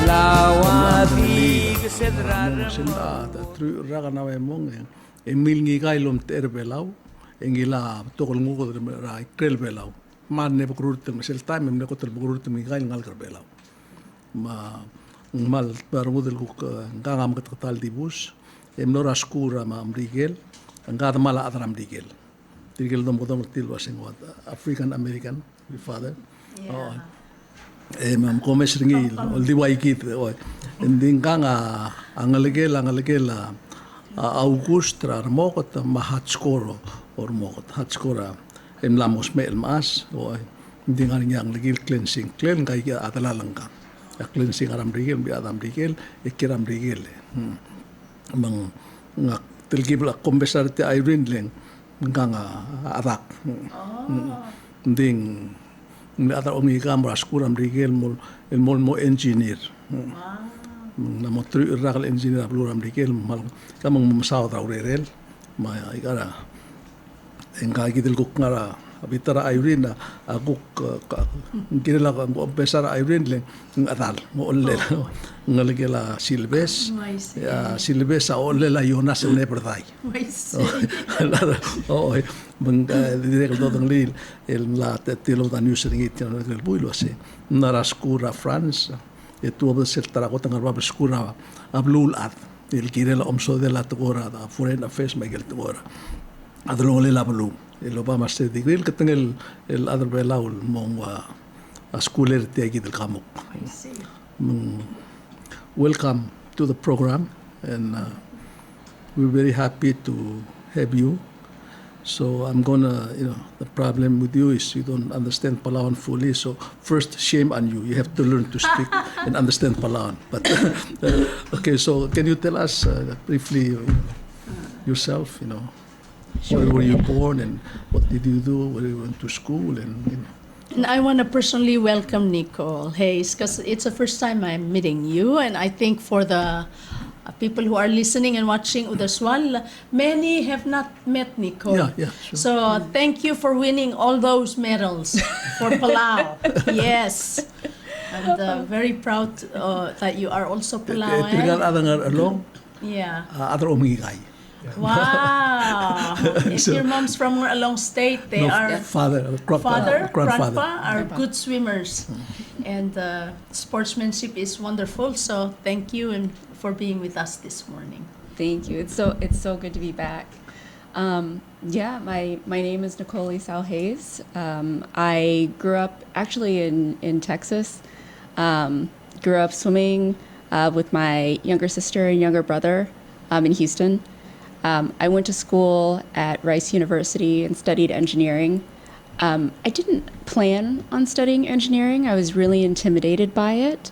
lawati kesedrara Sila tru raga na mong emil ngi kailom terbelau engila tokol nguko ra krelbelau man ne bukrut mesel time ne kotel bukrut ngi kail ngal kerbelau ma mal barmudel ku ngam katal di bus emnora skura ma amrigel ngada mala adram digel digel dom bodom til wasing wat African American my father mam komes ringil ol di waikit oi ending kanga angalegel Augustra mokot mahatskoro or mokot hatskora em lamos mel mas oi ending ang legil cleansing clean kai atalalangka cleansing aram rigel bi adam rigel ekiram rigel mang ngak tilgibla kombesar ti Irene leng nganga arak ending ni atar omi kamera skuram rigel mol mo engineer na mo tru ragal engineer abluram rigel mal kamang masaw ta urel ma igara engka gidel kuk ngara abitara Irene aguk girela ko besar Irene leng atal mo olle ngalegela Sylvester Sylvester olle Jonas ne perdai bang direk dodong lil el la telo da news ringit no el builo ase nara skura France e tu ob ser taragota ngarba skura ablul at el kirela omso de la togora da foreign affairs Miguel togora adlo le la blu el Obama se digril que tenga el other belaul mongwa a schooler te aquí del campo welcome to the program and we're very happy to have you. So I'm gonna, the problem with you is you don't understand Palawan fully. So first, shame on you. You have to learn to speak and understand Palawan. But okay, so can you tell us briefly yourself? Sure. Where were you born and what did you do? Where you went to school and. And I want to personally welcome Nicole Hayes because it's the first time I'm meeting you, and I think for the people who are listening and watching Udesuall, many have not met Nicole. Yeah, sure. So thank you for winning all those medals for Palau. Yes. And very proud that you are also Palauan. Yeah. Wow. If your mom's from Alonz State, they are grandpa are good swimmers. And sportsmanship is wonderful. So thank you and for being with us this morning. Thank you. It's so good to be back. My name is Nicole Isau Hayes. I grew up actually in Texas. Grew up swimming with my younger sister and younger brother in Houston. I went to school at Rice University and studied engineering. I didn't plan on studying engineering. I was really intimidated by it.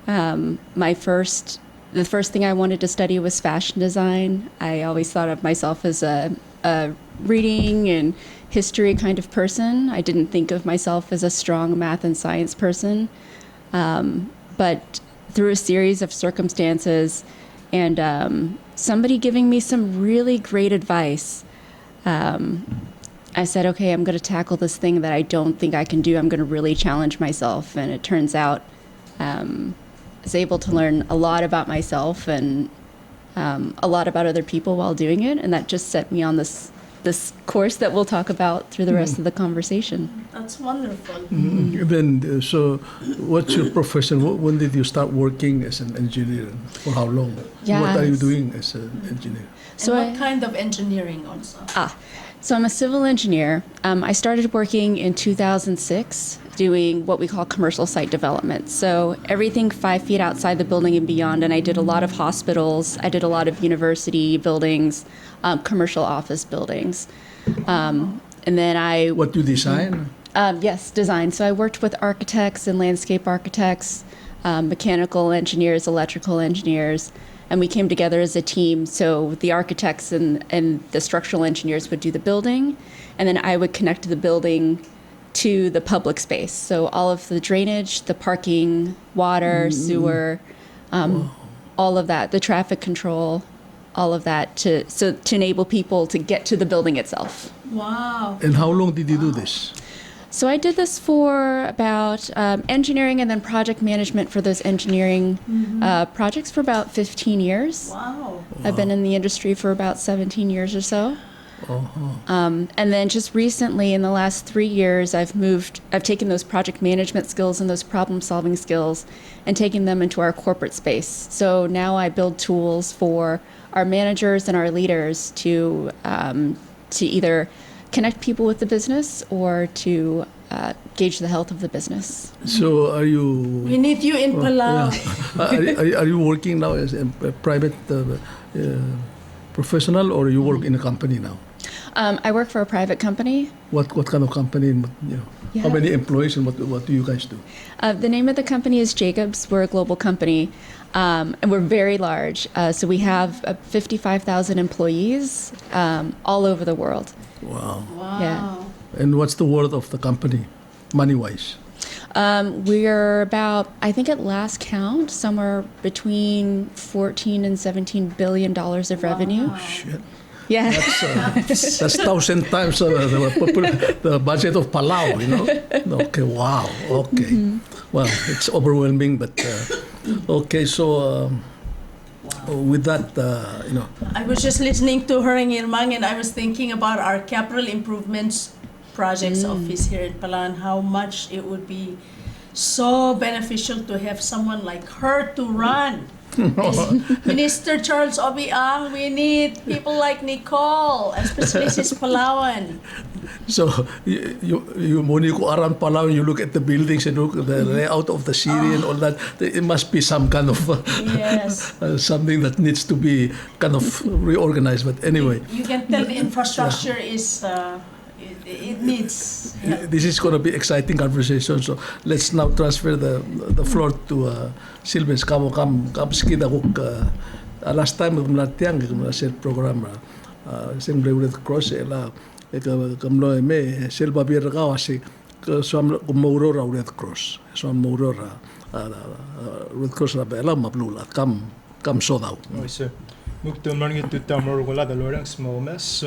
The first thing I wanted to study was fashion design. I always thought of myself as a reading and history kind of person. I didn't think of myself as a strong math and science person. But through a series of circumstances and somebody giving me some really great advice, I said, okay, I'm going to tackle this thing that I don't think I can do. I'm going to really challenge myself. And it turns out I was able to learn a lot about myself and a lot about other people while doing it. And that just set me on this course that we'll talk about through the rest of the conversation. That's wonderful. Then, so what's your profession? When did you start working as an engineer? For how long? Yes. What are you doing as an engineer? So what kind of engineering also? So I'm a civil engineer. I started working in 2006 doing what we call commercial site development. So everything 5 feet outside the building and beyond. And I did a lot of hospitals. I did a lot of university buildings, commercial office buildings. And then What do you design? Yes, design. So I worked with architects and landscape architects, mechanical engineers, electrical engineers, and we came together as a team. So the architects and the structural engineers would do the building, and then I would connect the building to the public space. So all of the drainage, the parking, water, sewer, all of that, the traffic control, all of that to enable people to get to the building itself. Wow. And how long did you do this? So I did this for about engineering and then project management for those engineering projects for about 15 years. Wow. I've been in the industry for about 17 years or so. And then just recently, in the last 3 years, I've taken those project management skills and those problem-solving skills and taken them into our corporate space. So now I build tools for our managers and our leaders to either connect people with the business or to gauge the health of the business. So are you... We need you in Palau. Are you working now as a private professional, or you work in a company now? I work for a private company. What kind of company? You know, how many employees and what do you guys do? The name of the company is Jacobs. We're a global company, and we're very large. So we have 55,000 employees all over the world. Wow. Yeah. And what's the worth of the company, money-wise? We're about, I think at last count, somewhere between $14 and $17 billion of revenue. Shit. Yeah. That's 1,000 times the budget of Palau, you know? Okay, wow, okay. Well, it's overwhelming, but okay, so with that, you know. I was just listening to her, Ngirmang, and I was thinking about our capital improvements projects office here in Palau and how much it would be so beneficial to have someone like her to run. Minister Charles Obiang, we need people like Nicole, especially she's Palauan. So you when you go around Palau and you look at the buildings and look at the layout of the city and all that, it must be some kind of Yes. something that needs to be kind of reorganized. But anyway, You can tell the infrastructure is it needs help. this is going to be exciting conversation. So let's now transfer the floor to Sylvester. Kam skida kuk last time kum latiang kum set program sing Red Cross ela kam lo me selba bir ka wasi som kum Aurora Red Cross som Aurora Red Cross la bela mablula kam sodau. Oui, sir. Mukta marngit tutamor wala da lorang smomes.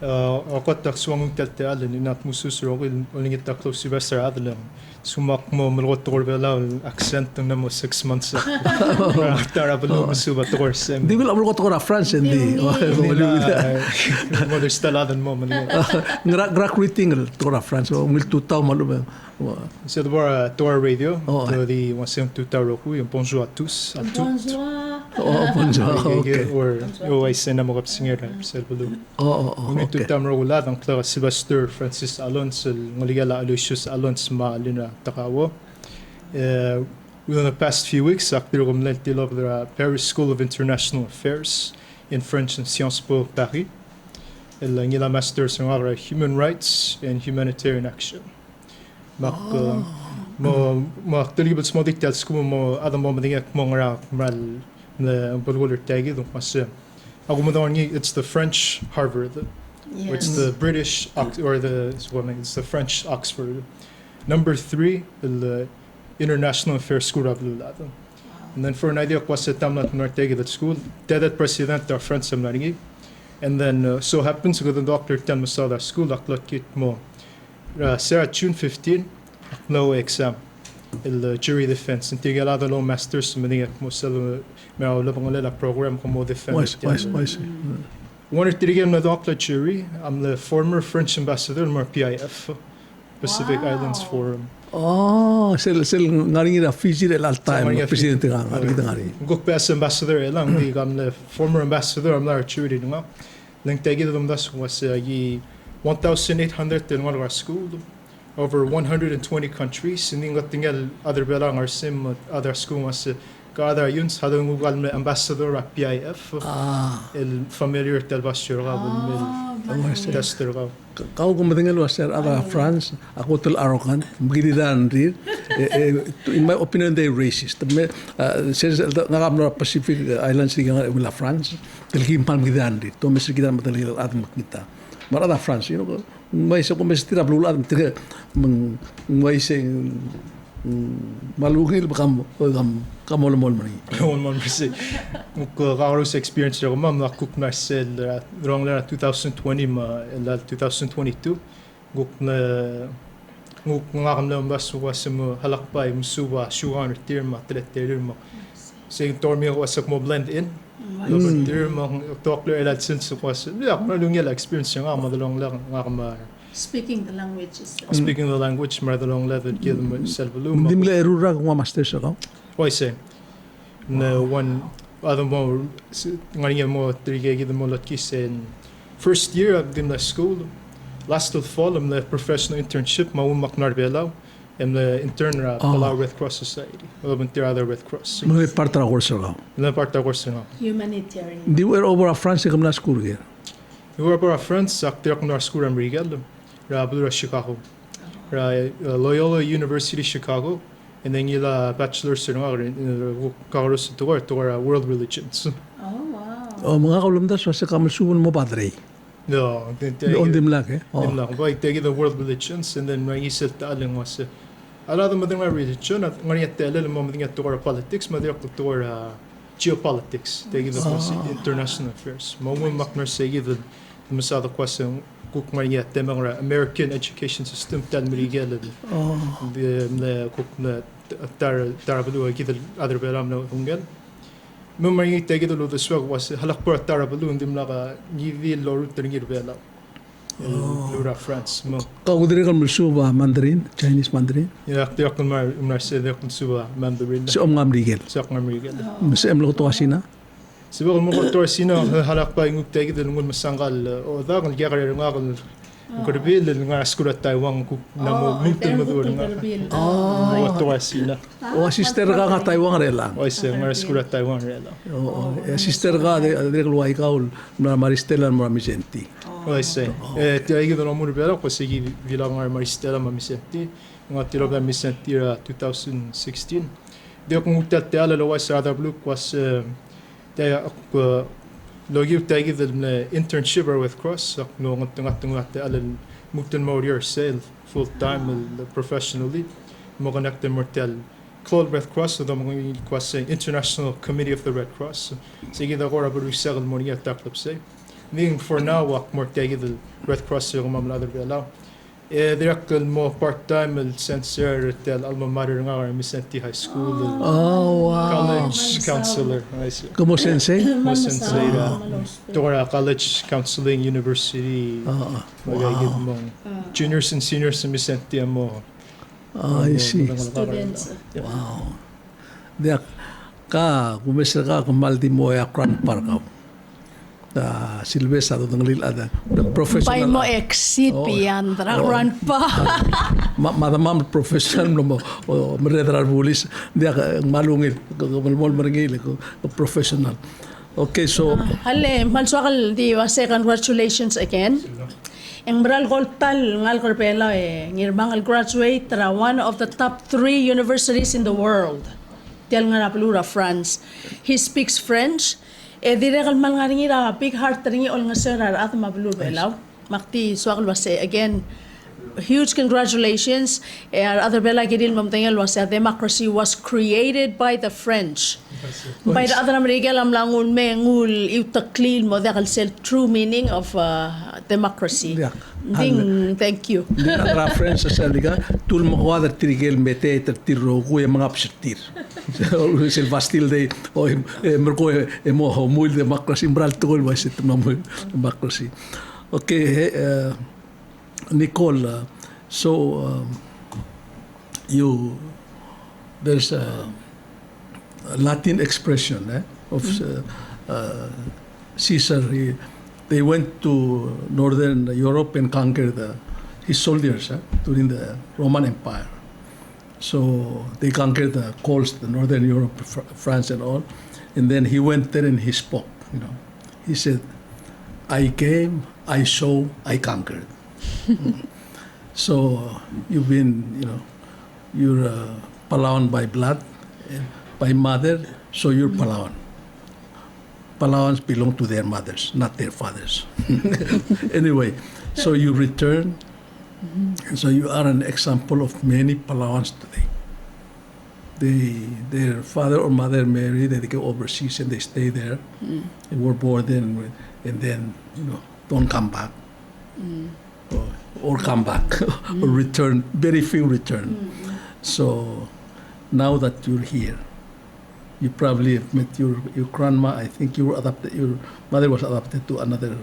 Oqatak swangung taltal ni nat musus rogil olingit taklo Sylvester adlam. Sumak mo melot torbela accent na mo 6 months. Tara belo musuba torse. Di will ablo ko France and di Mother staladan mo man. ngrak reading to France o mil tuta malu. C'est d'abord Tor Radio, the wasem tutaroku, un bonjour à tous, à toutes. Oh, bonjour. Okay. Or yo ay sena mo kapsinger sel bulu. Ngi tutamro wala ang Clara Sylvester Francis Alonz ngoligala Aloysius Alonz ma alina takawo. Within the past few weeks, acteur comme l'eltil of the Paris School of International Affairs in French and Sciences Po Paris. El ngila master sa Human Rights and Humanitarian Action. Mo talibot smo details ko mo adam mo madingak mo ngara mal na bulgoler tagi donc mas ako mo it's the French Harvard, it's the British or it's the French Oxford. Number 3 the International Affairs School of Lulado. And then for an idea was sa tamnat nortegi that school that president our friend sa maringi. And then so happens to the doctor tan mo sa school aklot kit mo Sarah June 15 no exam el jury defense intigalado lo masters mania mo selo me lo pangolela program como defense Wise. one tirigam na doctor jury I'm the former French ambassador in PIF Pacific Islands Forum. Oh, sel ngaring ira Fiji del time presidente ngari. Gok pas ambassador elang di I'm the former ambassador I'm the jury nga lang tagi dum das was yi 1,800 in one of our school, over 120 countries. And then other belang our sim other school was kada yuns hadong ugal me ambassador at PIF. El familiar telbasyo ga mil tester ga. Kau kumatingal was other France. Ako tul arrogant. Magididan rin. In my opinion, they racist. Since nakamno Pacific Islands nga France, telgimpan magididan rin. To mesir kita matalil at makita. Marada France, you know, may sa kung tira blulad tiga may sa malugil kamol mani. Kamol mani. Muk karos experience ko mam nakuk na sel wrong la 2020 ma la 2022 guk na nguk ngakam lang basu was mo halakpay musuwa shuan tirma tretterma saying tormi was mo blend in but tirma talkler elad since was yeah malung yela experience nga madalong lang ngakam Speaking the language is speaking the language madalong level give them self luma Hindi mo erura kung master siya ka? why say no one other mo ngani mo trige give mo latkis in first year of the school last of fall I'm the professional internship maumak narbelaw I'm the intern at Palau Red Cross Society volunteer other Red Cross May partra ko siya ka? na part of course nga humanitarian. Hindi were over a France kam na school here. we were about friends akter ko na school am rigel ra Blue Chicago ra Loyola University Chicago and then yila bachelor's in Karos to world religions Oh wow. O mga kalumdas sa kamalsuon mo padre. no Doon dim lang eh. Dim lang ba take the world religions and then may isel ta aling was ala da madang religion at ngani at tele mo mading at politics mading at geopolitics take the international affairs mo mo maknar say the masada question kuk ngani at mga American education system tal mirigel the kuk na tarabalu gid other belam no hungal mo may take the Udesuall was halakpur tarabalu dim la givi loru tringir bela Lura France mo Kaudiri kan mulsuba Mandarin, Chinese Mandarin. ya akter ko mar say the suba Mandarin Si Om Ngamrigel. sa ngamigal Si Em lo to asina. Sibo mo ko tor sino halak pa nguk tegi del ngul masanggal o da ngal gagare ngal Ngirmang nga skurat Taiwan ku namo mutul madur nga o to sina O sister ka ka Taiwan rela. o se nga skurat Taiwan rela O sister ka de luai kaul na Maristela mo Vicenti. o se tegi del amor bela ko segi vila nga Maristela ma Vicenti nga tiro ba Vicenti 2016 de ko mutat tala lo was other blue was logi tagi the internship with Cross no ngat alal muktan mo yourself full time professionally mo connect mortel Claude Red Cross so mo Cross International Committee of the Red Cross sige da gora bru segel mo niya taklap say ning for now wak mo tagi the Red Cross yung mamla bela direktly mo part-time sensor tel alma mater nga Vicenti High School Oh wow. college counselor Como sensei? mo sensei Tora college counseling university magiging mong juniors and seniors sa Vicenti mo I see. Students. Wow. Dia ka kumesa ka kumaldi mo ya kran parka. Da Sylvester do nglil ada the professional. By mo exit pian run pa. Madamam professional mo meredrar bulis dia malungil mol merengil ko professional. Okay, so Hale, malsuakal di wase congratulations again. Ang Bral Goltal ngal Korpela Ngirmang graduate tra one of the top 3 universities in the world. Tial nga napalura France. He speaks French. Dire kalmal nga ringira big heart ringi ol nga serar at mabulur belaw. Makti suakal wase again. Huge congratulations. Other bela gidil mamtangel was democracy was created by the French. By the other America lam langun mengul iutaklil mo dakal sel true meaning of democracy. Yeah. Ding, thank you. Ang reference sa liga tul mo kwa trigel mete tiro ko yung mga psitir. Sylvester day o merko mo mul democracy bral tol was it mo democracy. Okay, Nicole, so there's a Latin expression of Caesar. They went to northern Europe and conquered his soldiers during the Roman Empire. So they conquered the coast, the northern Europe, France and all. And then he went there and he spoke. He said, "I came, I saw, I conquered." So you've been, you're Palawan by blood, by mother, so you're Palawan. Palawans belong to their mothers, not their fathers. Anyway, so you return, and so you are an example of many Palawans today. Their father or mother married, and they go overseas and they stay there. They were born there, and then don't come back. or come back or return. Very few return. So now that you're here, you probably have met your grandma. I think you were adopted. Your mother was adopted to another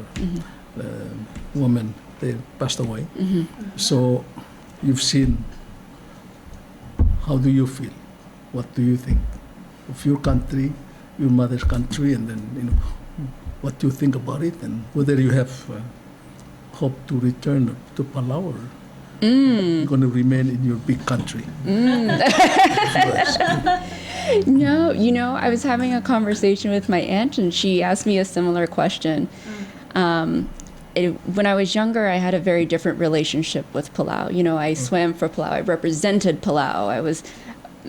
woman. They passed away. So you've seen. How do you feel? What do you think of your country, your mother's country, and then what do you think about it, and whether you have hope to return to Palau or you're going to remain in your big country? No, I was having a conversation with my aunt, and she asked me a similar question. When I was younger, I had a very different relationship with Palau. I swam for Palau. I represented Palau.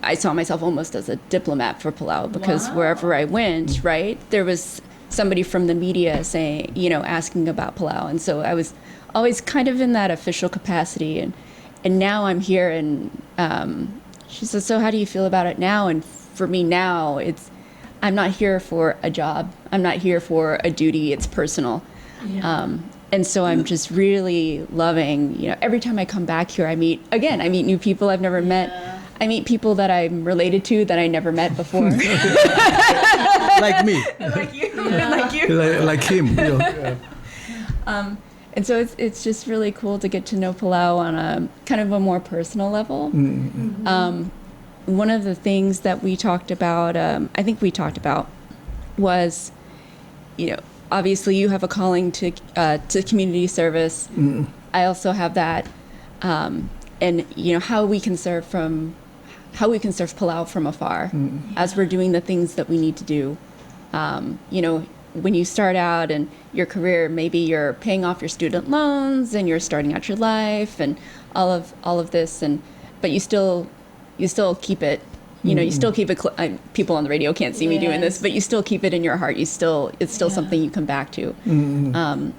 I saw myself almost as a diplomat for Palau because wherever I went, right, there was somebody from the media saying, asking about Palau. And so I was always kind of in that official capacity. And now I'm here, and she says, so how do you feel about it now? And for me now, I'm not here for a job. I'm not here for a duty. It's personal. Yeah. And so I'm just really loving, every time I come back here, I meet new people I've never met. I meet people that I'm related to that I never met before. Like me. Like you. Like you. Like him. And so it's just really cool to get to know Palau on a kind of a more personal level. One of the things that we talked about, was, obviously you have a calling to community service. I also have that, and how we can serve Palau from afar as we're doing the things that we need to do. When you start out in your career, maybe you're paying off your student loans and you're starting out your life and all of this, but you still keep it. You still keep it. People on the radio can't see me doing this, but you still keep it in your heart. It's still something you come back to.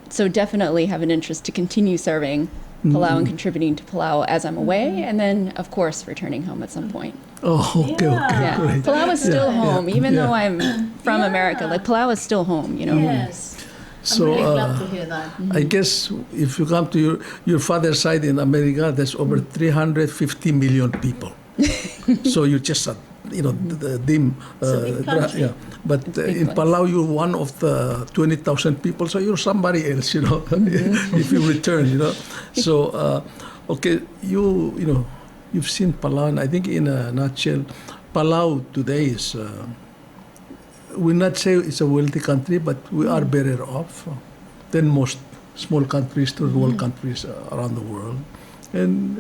So definitely have an interest to continue serving Palau and contributing to Palau as I'm away, and then of course returning home at some point. Oh, okay, Yeah. great. Palau is still home, even though I'm from America. Like Palau is still home. Yes. So I'm really glad to hear that. I guess if you come to your father's side in America, there's over 350 million people. So you just the dim. But in Palau, you're one of the 20,000 people, so you're somebody else, if you return, So, okay, you've seen Palau, and I think in a nutshell, Palau today is, we not say it's a wealthy country, but we are better off than most small countries, third world countries around the world. And,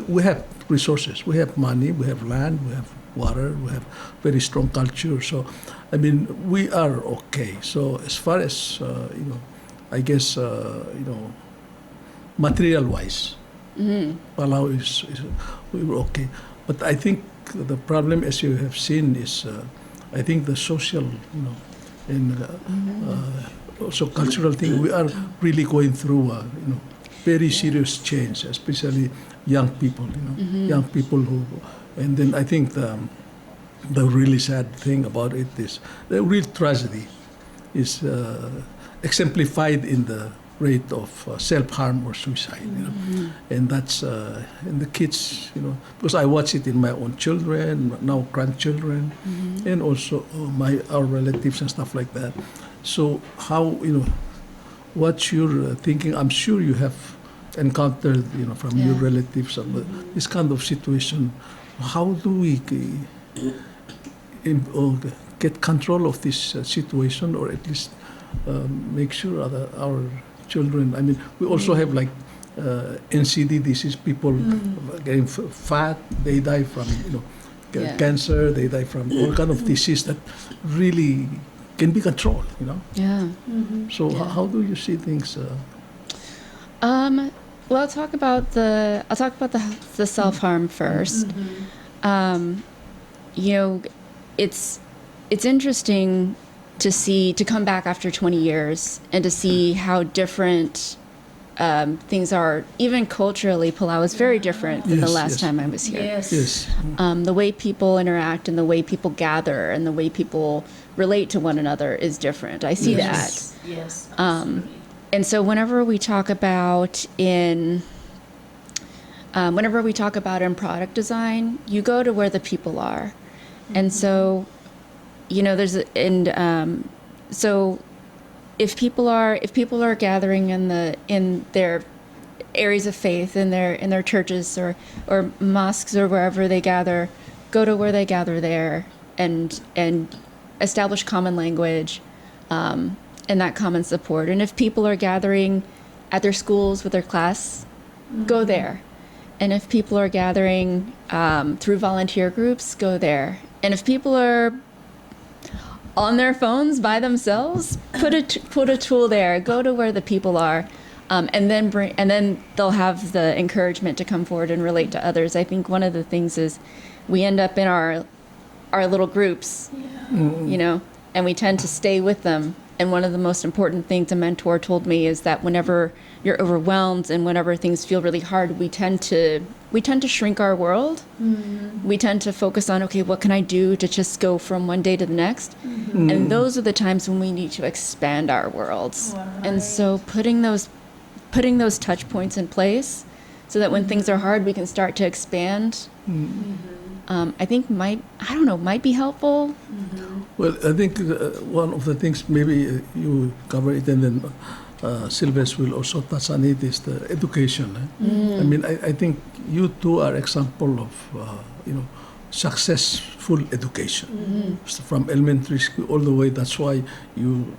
we have resources, we have money, we have land, we have water, we have very strong culture. So, we are okay. So as far as, I guess, material-wise, Palau is we were okay. But I think the problem, as you have seen, is I think the social, and also cultural thing. We are really going through, very serious change, especially young people. Young people who, and then I think the really sad thing about it is the real tragedy is exemplified in the rate of self-harm or suicide, and that's and the kids, because I watch it in my own children, now grandchildren, and also our relatives and stuff like that. So how, what you're thinking, I'm sure you have encountered, from your relatives, this kind of situation. How do we get control of this situation, or at least make sure that our children, we also have like NCD disease, people getting fat, they die from cancer, they die from all kind of disease that really can be controlled, So how do you see things? Well, I'll talk about the self-harm first. It's interesting to come back after 20 years and to see how different things are. Even culturally, Palau is very different than the last time I was here. Yes. The way people interact and the way people gather and the way people relate to one another is different. I see that. Yes. and so whenever we talk about in product design, you go to where the people are. And so, so if people are gathering in their areas of faith, in their churches or mosques or wherever they gather, go to where they gather there and establish common language, and that common support. And if people are gathering at their schools with their class, go there. And if people are gathering through volunteer groups, go there. And if people are on their phones by themselves, put a tool there. Go to where the people are, and then they'll have the encouragement to come forward and relate to others. I think one of the things is we end up in our little groups, and we tend to stay with them. And one of the most important things a mentor told me is that whenever you're overwhelmed and whenever things feel really hard, we tend to shrink our world. Mm-hmm. We tend to focus on, okay, what can I do to just go from one day to the next? Mm-hmm. And those are the times when we need to expand our worlds. Right. And so putting those touch points in place so that when things are hard, we can start to expand. Mm-hmm. I think might be helpful. Mm-hmm. Well, I think one of the things maybe you cover it, and then Sylvester will also touch on it, is the education. I mean, I think you two are example of successful education from elementary school all the way. That's why you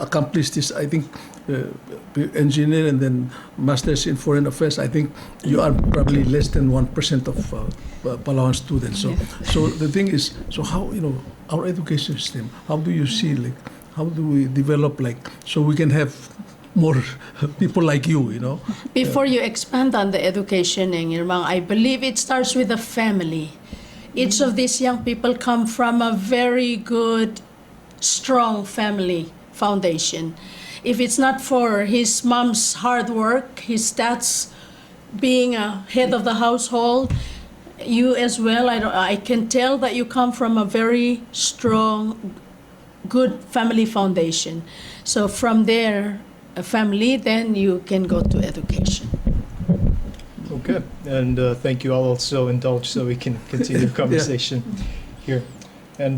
accomplished this. I think engineer and then masters in foreign affairs. I think you are probably less than 1% of Palawan students. So the thing is, so how our education system? How do you see, like, how do we develop, like, so we can have more people like you? Before you expand on the education, Ngirmang, I believe it starts with the family. Each of these young people come from a very good, strong family foundation. If it's not for his mom's hard work, his dad's being a head of the household, you as well, I can tell that you come from a very strong, good family foundation. So from there, a family, then you can go to education. Okay, and thank you. I'll also indulge so we can continue the conversation here. And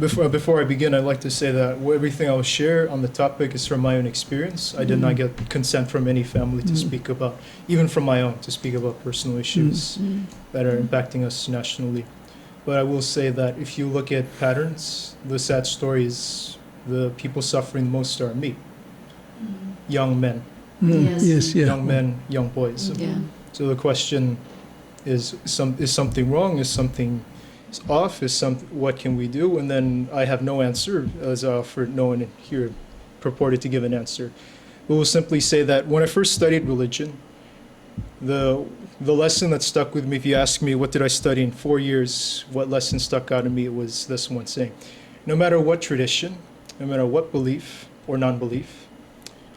before I begin, I'd like to say that everything I'll share on the topic is from my own experience. I did not get consent from any family to speak about, even from my own, to speak about personal issues that are impacting us nationally. But I will say that if you look at patterns, the sad stories, the people suffering most are me, young men. Yes, young men, young boys. Yeah. So the question is something wrong? Is something off? What can we do? And then I have no answer, as I offered. No one here purported to give an answer. We will simply say that when I first studied religion, the lesson that stuck with me, if you ask me what did I study in 4 years, what lesson stuck out of me, it was this one saying, no matter what tradition, no matter what belief or non-belief,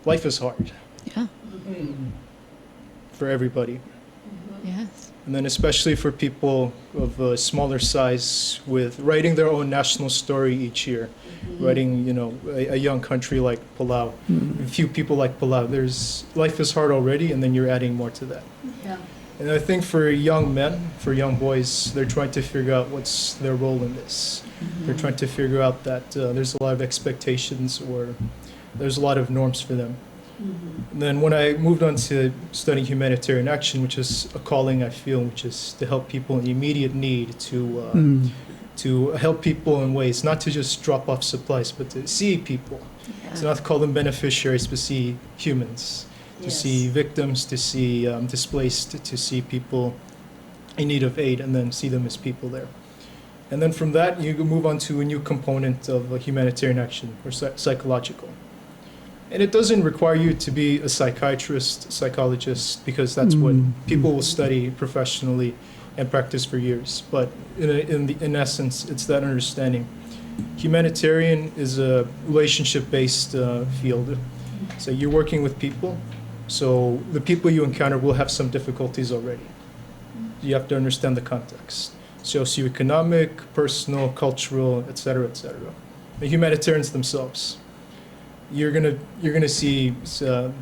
life is hard. Yeah. For everybody. Yes. And then especially for people of a smaller size, with writing their own national story each year, writing, a young country like Palau, a few people like Palau, life is hard already, and then you're adding more to that. Yeah. And I think for young men, for young boys, they're trying to figure out what's their role in this. They're trying to figure out that there's a lot of expectations, or there's a lot of norms for them. And then when I moved on to studying humanitarian action, which is a calling I feel, which is to help people in immediate need, to help people in ways, not to just drop off supplies, but to see people. So not to call them beneficiaries, but see humans, to see victims, to see displaced, to see people in need of aid, and then see them as people there. And then from that, you move on to a new component of humanitarian action, or psychological. And it doesn't require you to be a psychiatrist, psychologist, because that's what people will study professionally and practice for years. But in essence, it's that understanding. Humanitarian is a relationship-based field. So you're working with people. So the people you encounter will have some difficulties already. You have to understand the context. Socioeconomic, personal, cultural, etc., etc. The humanitarians themselves. you're gonna see,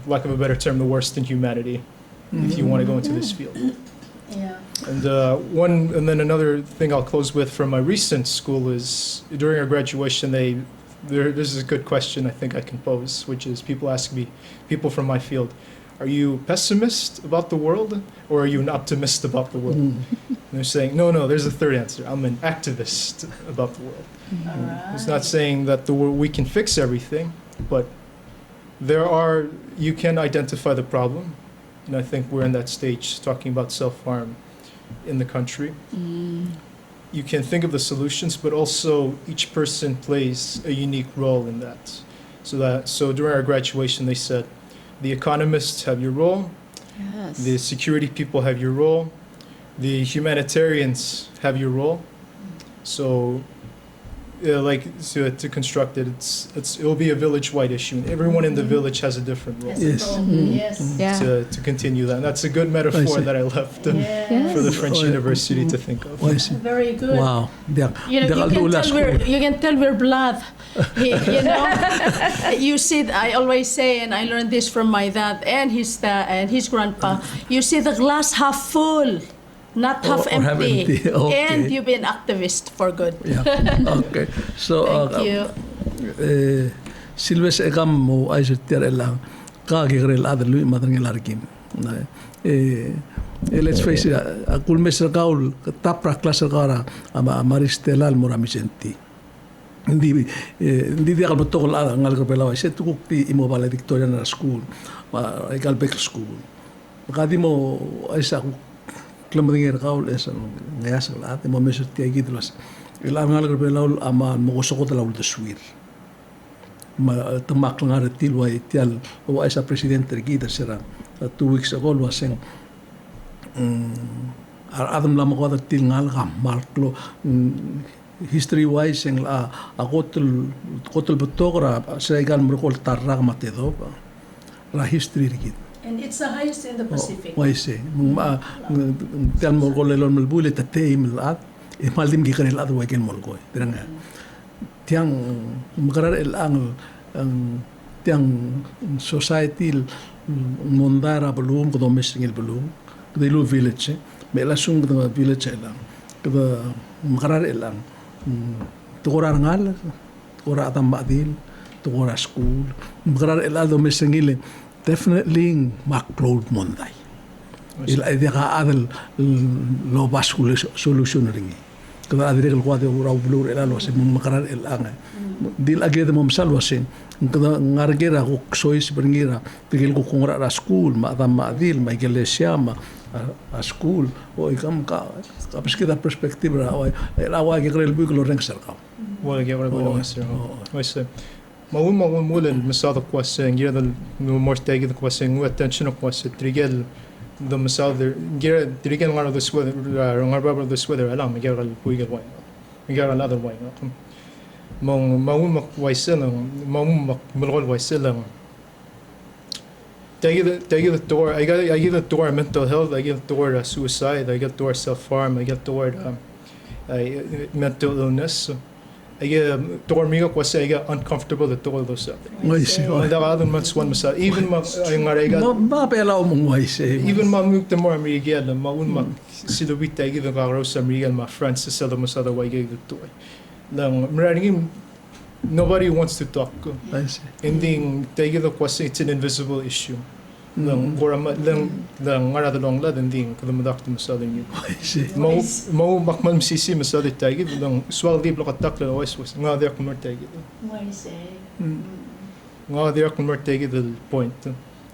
lack of a better term, the worst in humanity, if you want to go into this field. Yeah. And then another thing I'll close with from my recent school is during our graduation, this is a good question I think I can pose, which is people ask me, people from my field, are you pessimist about the world or are you an optimist about the world? And they're saying, no, there's a third answer. I'm an activist about the world. All right. It's not saying that we can fix everything, but you can identify the problem. And I think we're in that stage talking about self-harm in the country. You can think of the solutions, but also each person plays a unique role in that. So during our graduation, they said, the economists have your role, Yes. the security people have your role, the humanitarians have your role. So, to construct it, it will be a village-wide issue. Everyone in the village has a different role. Yes. Yes. Yes. Yeah. To continue that. And that's a good metaphor that I left Yes. for the French University to think of. I see. Very good. Wow. Yeah. You know, you can tell we're blood. You know, you see. I always say, and I learned this from my dad and his grandpa. You see the glass half full, not half Or half empty. empty. Okay. And you've been activist for good. Yeah. Okay. So Thank you. Sylvester ekam mo ay sutiar elang ka gigrel adlu madang elarkim. Let's face it, kul mesra kaul tapra class kara ama maristelal moramicenti. Hindi dia kal betul ngal ko pelawa se tukuk ti imo valedictorian school, ekal back school. Makadi mo ay sa klamringer kaul esa ngayas lat mo mesra ti gidlas. Ilang ngal ko pelaul ama mo ko la Udesuall. Tamak lang nga tilwa itial o ay sa presidente gida sira 2 weeks ago waseng adam lam ko da til ngal ka marklo history wise ang kotul betogra sa igan merkol tarra matedo la history gid. And it's the highest in the Pacific. Why say tal mo ko lelon melbule ta team lat e maldim gi kanel adu waken mol ko diranga tiang makarar ang tiang society mondara belum ko domestic belum de lu village me la sung de village lang ko makarar ang tukora ngal tukora atam badil tukora school makarar el domestic definitely makload monday il idea ka adel lo bascule solution ringi kada adire el quadro ura blur el alo se makarar el ang dil agede mom salwasin kada ngargera ko sois bringira pigil ko kongra ra school ma dam ma dil ma iglesia ma a school o ikam ka kapskida perspective ra el agua que creel buglo rengsel ka Well, get what I was saying. Maun mulen masada kwase ngira dal no mortegi kwase ngu attention kwase trigel the masada ngira trigel ngaro the sweater ngaro the sweater alam ngira gal puigel wine ngira another wine maun waiselang maun mulgol waiselang Take the door. I get the door mental health. I get the door suicide. I get the door self-harm. I get the door mental illness. I get door miga kwase I get uncomfortable the door those stuff. Da other months one masa even ma ngara ma pela mo wise even ma muk the more me get the ma un ma silobita I get the garo sa me my friends to sell the masada way get the door. Lang mraring nobody wants to talk. Ending they get the kwase it's an invisible issue. Lang ngara the long lad ending ko the madakto masada ni. Mau makman sisi masada tagi lang swal di block attack la was nga there ko tagi. Why say? Nga there ko tagi the point.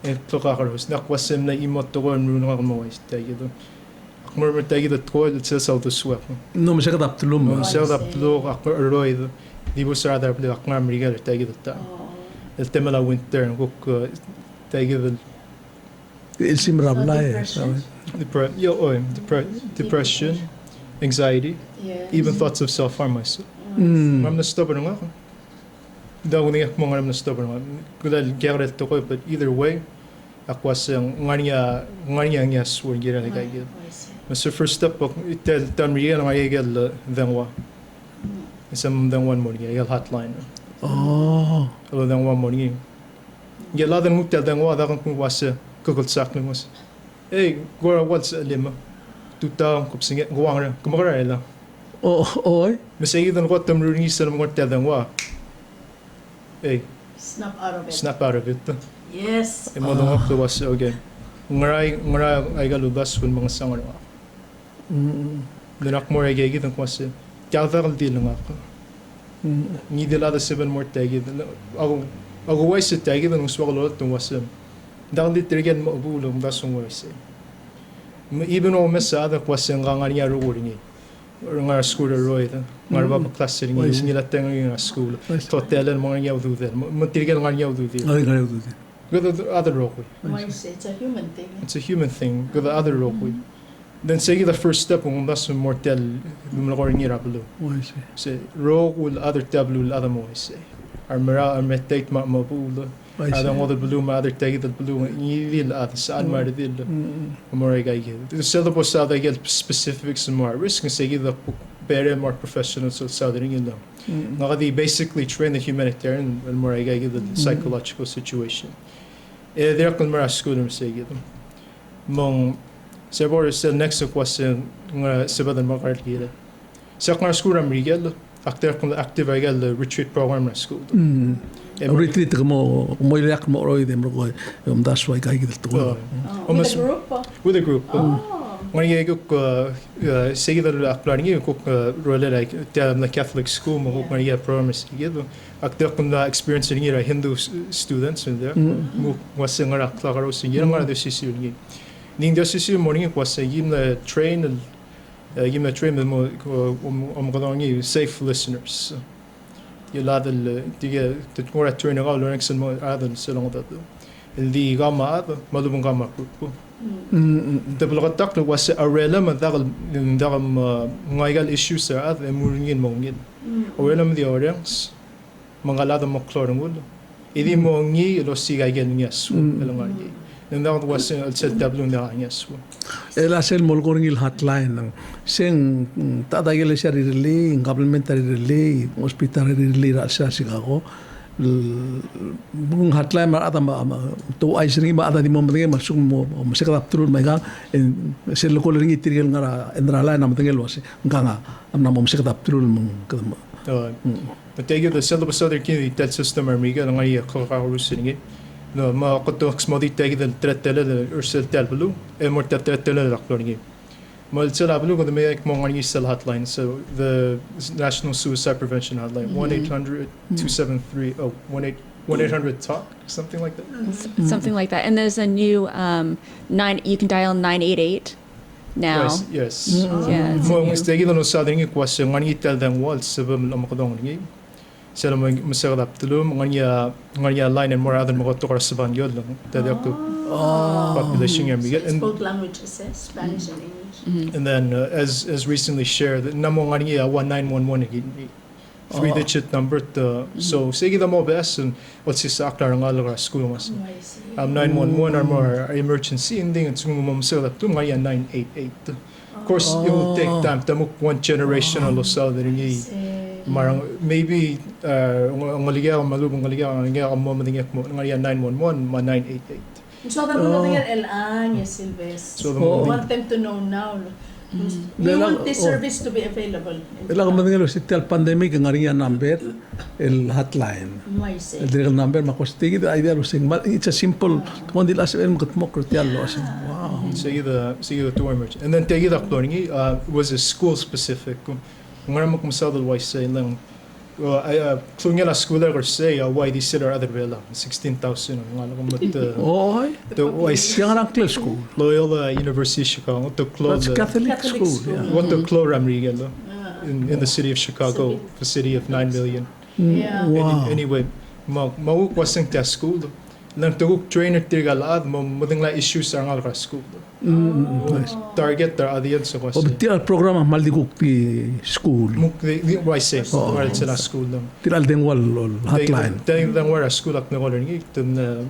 E tokaros na kwasem na imot to ron nga mo was tagi do. Akmor tagi the toil it says out the swap. no me sakadap tulum No sell up lo akmor roid di bo sa other block nga mrigal tagi the ta. El tema la winter ko tagi the il simrabla depression, anxiety, even thoughts of self-harm myself. I'm not stubborn nga. Daw ni mo nga I'm stubborn nga. Kudal gyarel to ko but either way ako sang ngania swor gira ni kay. Mas first step ko tam riya nga yegel dangwa. Isam dangwan mo yegel hotline. Oh. Uludong wa morning. Ge ladan mut tel dang wa da kan was kukul sak ngus. Hey, gora what's lima. Tuta kup singe gwang ra. Kumara ela. Oh, oi. Mesegi dan wat tam ruring isal mo tel dang wa. Hey, Snap out of it. snap out of it. Yes. Imo dong up was okay. Ngaray ay galubas kun mga sangar. Dinak mo ay gigi dan was. Kaya dil lang ako. Ni de lada 7 more tagi. Ako wais sa tagi dan uswag lolot tung was. Dang di tirgen mo bulo mo dasong wais. Even o mesa ada was ang ngania ruuringi. Ngar school roy ta. Ngar ba class ring ni la teng ng school. Totelen mo ngania du del. Mo tirgen ngania du del. Ay, ngayon doon. Go the other rock. It's a human thing. It's a human thing. Go the other rock. Then say the first step kung das mortel lumlakor ni raplo. Oh, I see. Say rock will other tablu other mo say. Armara armetate ma mabulo. I see. Ada other blue ma other tag the blue ni vil at saan mar vil. More guy get. The selber sa da get specifics and more risk and say the better more professional so southern you know. Ngadi basically train the humanitarian and more guy get the psychological situation. There kan mara school say get them. Mong Sebor is the next question nga sebadan makarkira. Sa kung school ram rigel, active rigel retreat program na school. Retreat mo yak mo roy dem roy. Das why kay gidel to. With a group? With a group. Oh. When you go say that planning ko role like the Catholic school mo ko niya programs gido. Active kun na experience niya Hindu students in there. Mo wasang ra klaro sinira nga de sisil. Ning das is morning was gimna train mo gadongi safe listeners. You lad the more train ga learning some more adan selong that. Di gama malubong gama po. The blogatak was a relem dagal ngaigal issues sa at muringin mongin. Relem the orangs mga lada mo klorong idi mo ngi lo sigay gen yes elongi. Nang was said tablo na yes. Ela sel molkoringil hotline ng sing tatagil siya ririli, complementary ririli, hospital ririli ra siya Chicago. Bung hotline mar ata to ay sing ba ata di mo mtingel masuk mo masikap turun may gang sel kolring itirgel ngara endrala na mtingel was nganga amna mo masikap turun mong kadam. But they get the Sylvester kini that system armiga ng ay kakarusin no ma qotto xmodi tagi del tretele del ursel talblu e morta tretele la cloringi mal tsala blu ko de mek mo ngani sel hotline so the National Suicide Prevention Hotline 1-800-273 1-800 talk something like that Something like that. And there's a new you can dial 988 now. yes Yeah. mo stegi no sadringi kwase ngani tel dan wal sebam lo makadong ngi sila mo masarap tulum nganya line and more other mga to saban yun lang tadi ako population nga migat It's both languages, Spanish and English. and then as recently shared namo nganya 1911 again 3-digit number to so sige da mo bes and what's his aklar ng alara school mas 911 or more emergency ending at sung mo masarap to ngaya 988 of course it will take time tamuk one generation lo sa diri marang maybe ngaligaw malubong ngaligaw ngaya mo madingek mo ngaya 911 ma 988 So that mo na LA ni Sylvester. So want them to know now. We want this service to be available. Ela kung madingelo si tel pandemic ang ariya number el hotline. El direct number makostigi the idea lo sing it's a simple kung di las el mo kritial lo as wow. Sige the two emerge and then tegi da cloning was a school specific ngara mo kumasal why say lang klungela school or say why this or other vela 16,000 ngala ko mat the why Yang ang class school. Loyola University Chicago to close That's Catholic school. Yeah. what the clore rigelo in the city of Chicago a city of 9 million Yeah. Wow. anyway mau wasang test school lang tuguk trainer tirgalad mo mading la issues ang alra school target their audience ko O tial programa maldiguk ti school. why say where it's a school lang Tiral den wal hotline. tayo lang where a school ak na learning tum na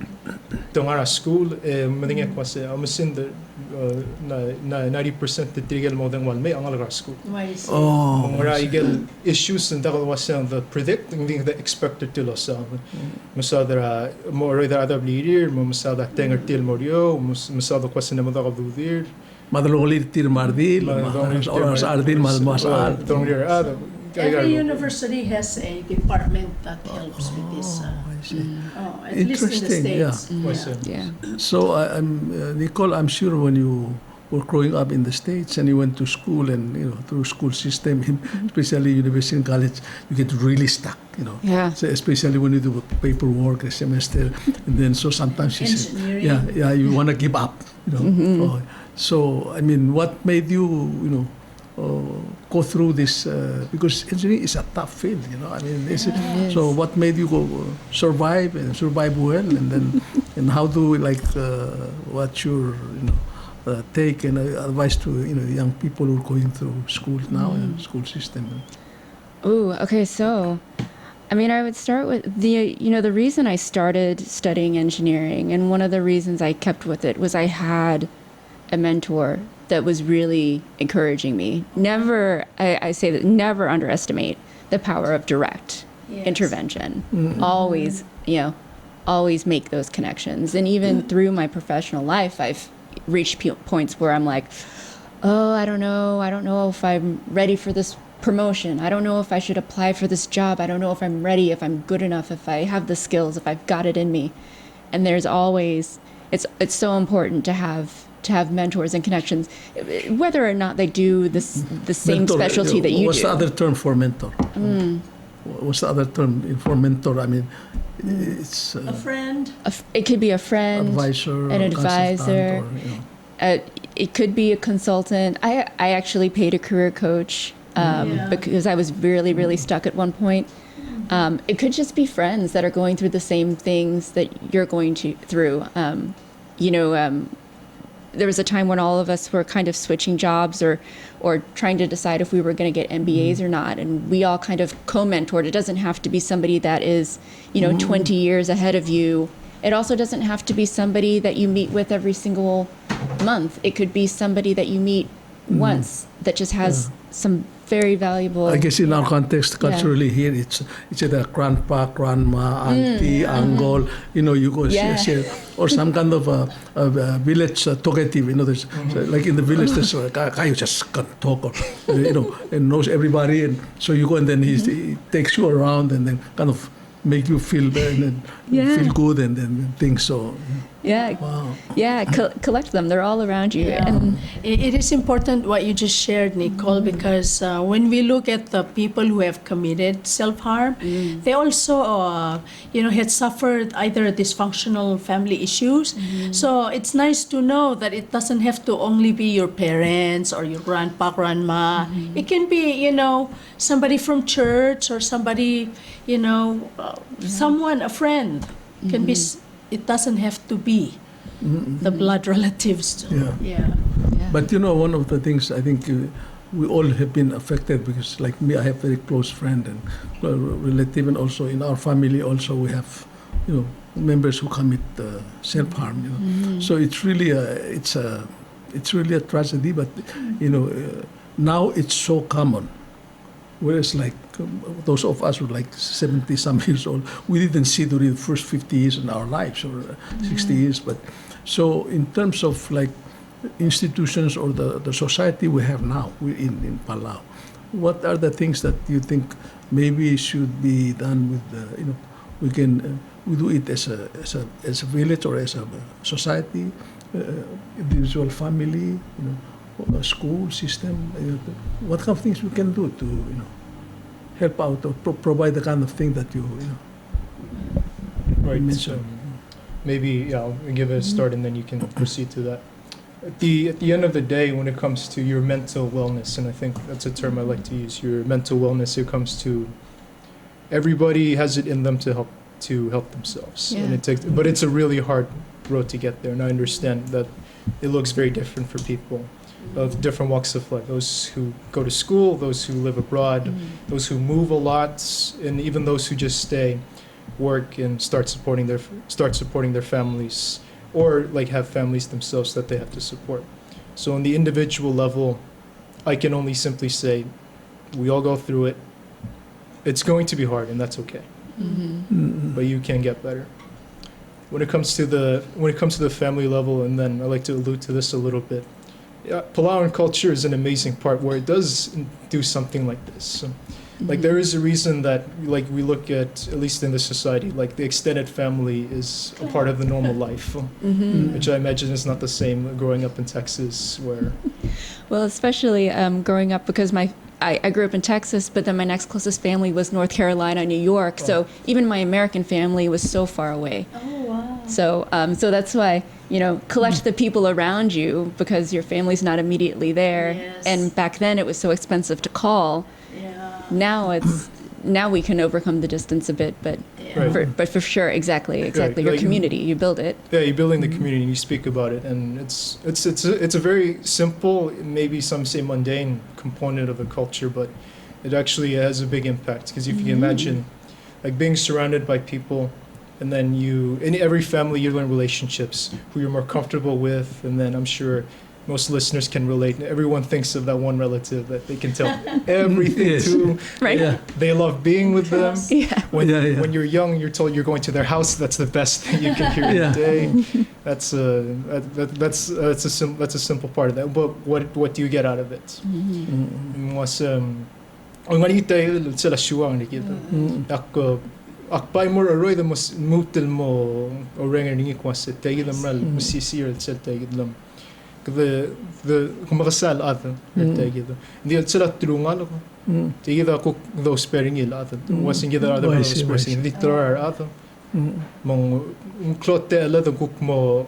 tong ara school mading ko sa amasin the na 90% titigil mo dang walme ang alaga school. Oh, Mara igel issues and dagal wasang the predict hindi the expected to loss. Masadra more either other leader, masada tenger til morio, masada kwasin na dagal dudir. madalong tir mardil, oras ardil masal. Every university has a department that helps with this. At least in the States. Yeah. So Nicole, I'm sure when you were growing up in the States and you went to school and through school system, especially university and college, you get really stuck. Yeah. So especially when you do paperwork a semester, and then so sometimes you say, Engineering. you want to give up. So I mean, what made you go through this? Because engineering is a tough field. I mean, so what made you go survive well, and then and how do what's your take and advice to young people who are going through school now and school system? Ooh, okay. So, I mean, I would start with the reason I started studying engineering, and one of the reasons I kept with it was I had a mentor that was really encouraging me. Never, I say that never underestimate the power of direct intervention. Always, always make those connections. And even through my professional life, I've reached points where I'm like, oh, I don't know if I'm ready for this promotion. I don't know if I should apply for this job. I don't know if I'm ready, if I'm good enough, if I have the skills, if I've got it in me. And there's always, it's so important to have mentors and connections, whether or not they do the same mentor, specialty that you what's do. What's the other term for mentor? What's the other term for mentor? I mean, it's A friend. It could be a friend, advisor, an advisor. It could be a consultant. I actually paid a career coach because I was really, really stuck at one point. It could just be friends that are going through the same things that you're going through. There was a time when all of us were kind of switching jobs or trying to decide if we were going to get MBAs or not, and we all kind of co-mentored. It doesn't have to be somebody that is 20 years ahead of you. It also doesn't have to be somebody that you meet with every single month. It could be somebody that you meet once that just has some very valuable. I guess in our context, culturally here, it's either grandpa, grandma, auntie, uncle. You go share, or some kind of a village talkative. There's like in the village, there's a guy who just can talk, or and knows everybody, and so you go and then he takes you around and then kind of make you feel feel good and then things so. Collect them. They're all around you. Yeah. And it is important what you just shared, Nicole, because when we look at the people who have committed self-harm, they also, had suffered either dysfunctional family issues. So it's nice to know that it doesn't have to only be your parents or your grandpa, grandma. It can be, somebody from church or somebody, someone, a friend, can be. It doesn't have to be the blood relatives. Yeah. But one of the things I think we all have been affected because, like me, I have very close friend and relative, and also in our family also we have, members who commit self-harm. So it's really a tragedy. But now it's so common. Whereas like those of us who are like 70-some years old, we didn't see during the first 50 years in our lives or 60 years. But so in terms of like institutions or the society we have now in Palau, what are the things that you think maybe should be done with we do it as a village or as a society, individual family, a school system, what kind of things we can do to help out or provide the kind of thing that you right mentioned. So maybe I'll give it a start and then you can proceed to that. At the end of the day, when it comes to your mental wellness, and I think that's a term I like to use, your mental wellness, it comes to everybody has it in them to help themselves, and it takes, but it's a really hard road to get there, and I understand that it looks very different for people of different walks of life, those who go to school, those who live abroad, those who move a lot, and even those who just stay, work, and start supporting their families, or like have families themselves that they have to support. So on the individual level, I can only simply say, we all go through it. It's going to be hard, and that's okay. But you can get better. When it comes to the family level, and then I like to allude to this a little bit. Palauan culture is an amazing part where it does do something like this. So, like there is a reason that like we look at least in this society, like the extended family is a part of the normal life, which I imagine is not the same growing up in Texas where. Well, especially growing up because I grew up in Texas, but then my next closest family was North Carolina, New York. So even my American family was so far away. Oh, wow. So that's why, collect the people around you because your family's not immediately there. Yes. And back then it was so expensive to call. Yeah. Now we can overcome the distance a bit, but Right. for sure, exactly. Right, Your like- community, you build it. Yeah, you're building the community and you speak about it, and it's a very simple, maybe some say mundane component of a culture, but it actually has a big impact because if you can imagine, like being surrounded by people, and then in every family you learn relationships, who you're more comfortable with, and then I'm sure most listeners can relate. Everyone thinks of that one relative that they can tell everything Yes. to. Right? Yeah. They love being with them. Yeah. When, Yeah, yeah. when you're young, you're told you're going to their house. That's the best thing you can hear in Yeah. the day. That's a simple part of that. But what do you get out of it? Was ang manita sila shuang ni kita. Akpai mo roy the most mutil mo orenga ni kwas tegi the mal musisi or sel tegi the kumakasal ata tegi the hindi sila tulungan ako. Tegi the cook those pairing il ata. Was hindi the other Wise, those person wise. dito ata. Mong klote ala the cook mo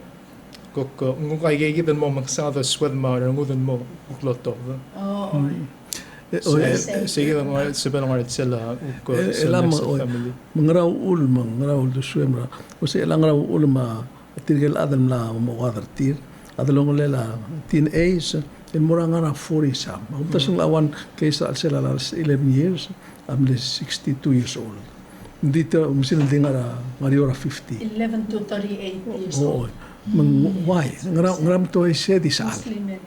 cook ng kay gidan mo magsada swed mo ngudan mo kloto. Oh, Sige lang sabi lang sila Elam family. mengrau ul du swemra. Ose elang rau ul ma tirgel adam la mo qadartir. Adalong lela teen age in moranga 40 sam. Utasung lawan kaysa al sila 11 years. I'm 62 years old. Dito musin dingara mariora 50. 11 to 38 years Oo. old. Why? Ngram to siya di saan. Muslim men.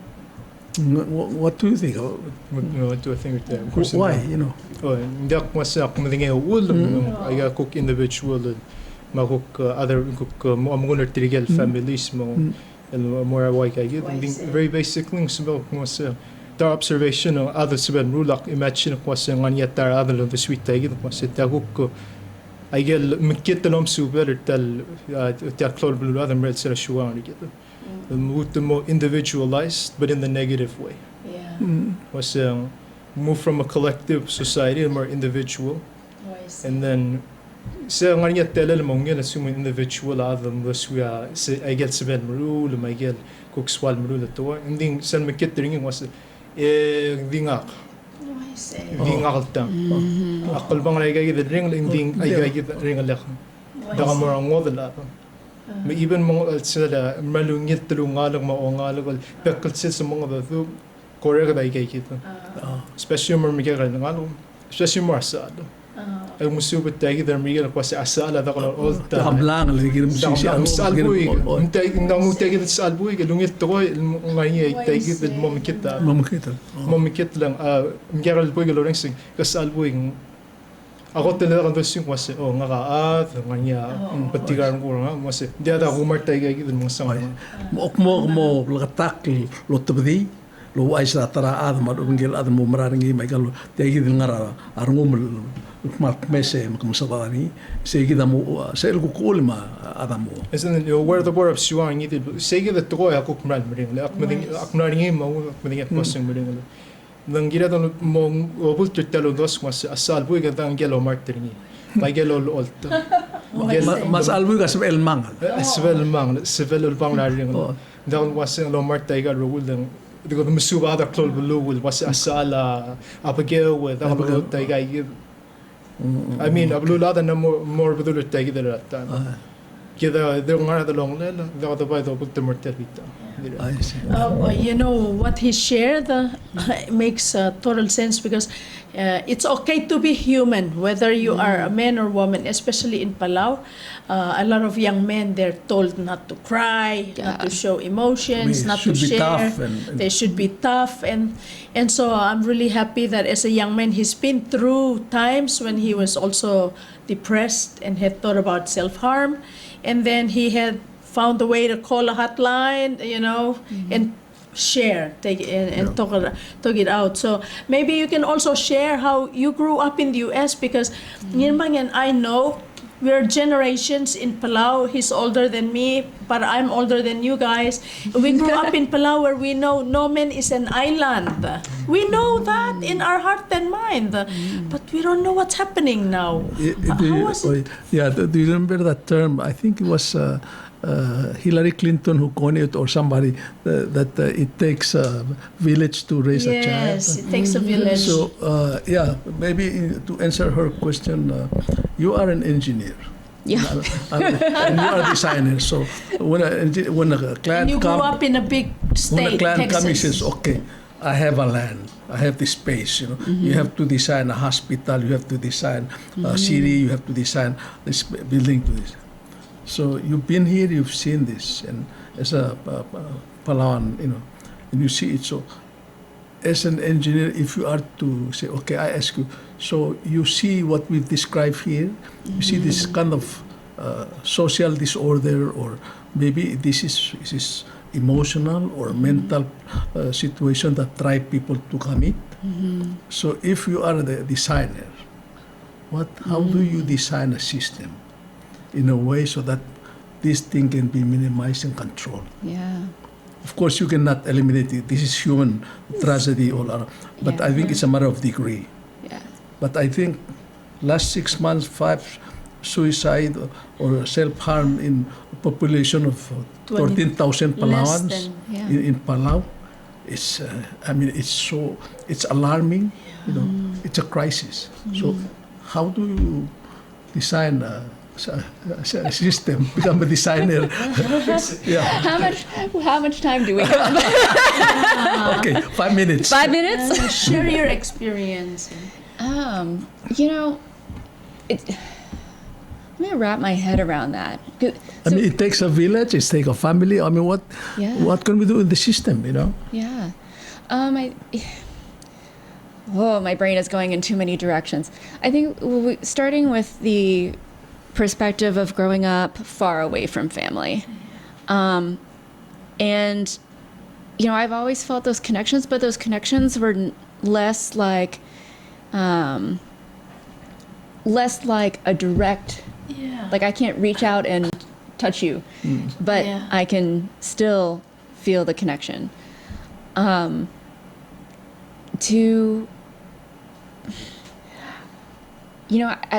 What do you think? What do I think with that? Of course, Why? hindi ako masa kung madingay ul, ay cook individual, makuk other cook mo amungar tirigel families mo, more why kaya very basic lang sabi ko masa the observation of other sabi rulak imagine ko masa nganya tar other lo the sweet tayo ko masa cook ay gel mikit talom super tal klol blue other red sila shuang gitu. The more individualized, but in the negative way. Yeah. Was move from a collective society to more individual, Wise. and then sa nganya tela mo ngel assume individual adam was we I get seven rule I get cook swal rule to and then san makit ring was dingak Wise. dingak ta akol bang ay gagid ring ding ay gagid ring lek daga mo ang model may even mga sila malungit tulungalang maongalang pekal sa mga dito korek da ikay kita especially mo migay ka ngalo especially mo asad ay musubit tayo der migay ko sa asala da ko all the Hablang lagi kirim da sisi ko sa albuig untay nang utay kita sa albuig lungit to ngay tayo kita mo mikita Mamakita. mo mikit lang migay ka albuig lo ring sing sa albuig ako talaga kan doon was nga kaat nganya patigar ko nga was di ada humor tayo kay mga sama mo lagatak lo tabdi lo ay sa tara ad madungil ad mo mararingi may galo tegi ngara arngum mak mese makmusabani segi mo sa el kukul ma adamo isn't where the word of shuang needed sige the toy ako kumran mering aknaringi mo aknaringi question mering nang gira don mo obul tutelo dos mas asal buig ang gelo martini may gelo olta mas albu ka sa elmang Svel bang na ring down was lo martay ga rule lang digo musuba da klol bulu was asala apagel with abulu tay ga I mean abulu la da more bulu tay ga da kida the ngara da long lela da by the book the mortalita I see. You know what he shared, makes total sense because it's okay to be human, whether you are a man or woman, especially in Palau. A lot of young men, they're told not to cry, not to show emotions, not to share. Tough they should be tough. And so I'm really happy that as a young man, he's been through times when he was also depressed and had thought about self-harm. And then he had found a way to call a hotline, and share, take it and talk it out. So maybe you can also share how you grew up in the U.S. because Ngirmang and I know we're generations in Palau. He's older than me, but I'm older than you guys. We grew up in Palau where we know Nomen is an island. We know that in our heart and mind, but we don't know what's happening now. How was it? Yeah, do you remember that term? I think it was Hillary Clinton who coined it, or somebody, that it takes a village to raise a child. Yes, it takes a village. So, maybe to answer her question, you are an engineer. Yeah. And you are a designer. So when a client and you grew up in a big state, when a client Texas. comes, he says, okay, I have a land, I have this space, You have to design a hospital, you have to design a city, you have to design this building to this. So you've been here, you've seen this, and as a Palauan, and you see it. So as an engineer, if you are to say, okay, I ask you, so you see what we've described here, you see this kind of social disorder, or maybe this is emotional or mental situation that drive people to commit. So if you are the designer, how do you design a system in a way so that this thing can be minimized and controlled? Yeah. Of course, you cannot eliminate it. This is human tragedy all around. But I think it's a matter of degree. Yeah. But I think last 6 months, 5 suicide or self-harm in a population of 13,000 Palauans in Palau. It's, it's alarming. It's a crisis. So how do you design a system, become a designer? Yeah. How much time do we have? Okay, 5 minutes. 5 minutes? Share your experience. Let me wrap my head around that. It takes a village, it takes a family. What can we do in the system, Yeah. My brain is going in too many directions. I think starting with the perspective of growing up far away from family. And, I've always felt those connections, but those connections were less like a direct, like I can't reach out and touch you, but I can still feel the connection. I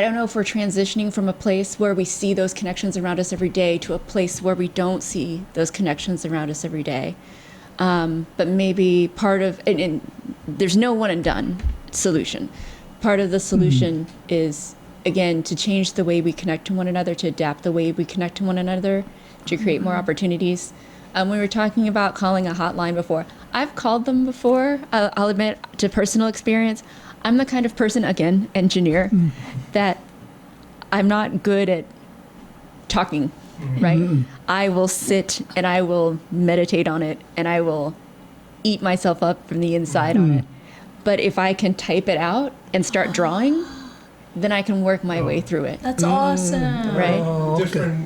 don't know if we're transitioning from a place where we see those connections around us every day to a place where we don't see those connections around us every day. But maybe part of, and there's no one and done solution. Part of the solution is, again, to change the way we connect to one another, to adapt the way we connect to one another, to create more opportunities. We were talking about calling a hotline before. I've called them before. I'll admit, to personal experience, I'm the kind of person, again, engineer, that I'm not good at talking, right? I will sit and I will meditate on it and I will eat myself up from the inside on it. But if I can type it out and start drawing, then I can work my way through it. That's awesome. Right?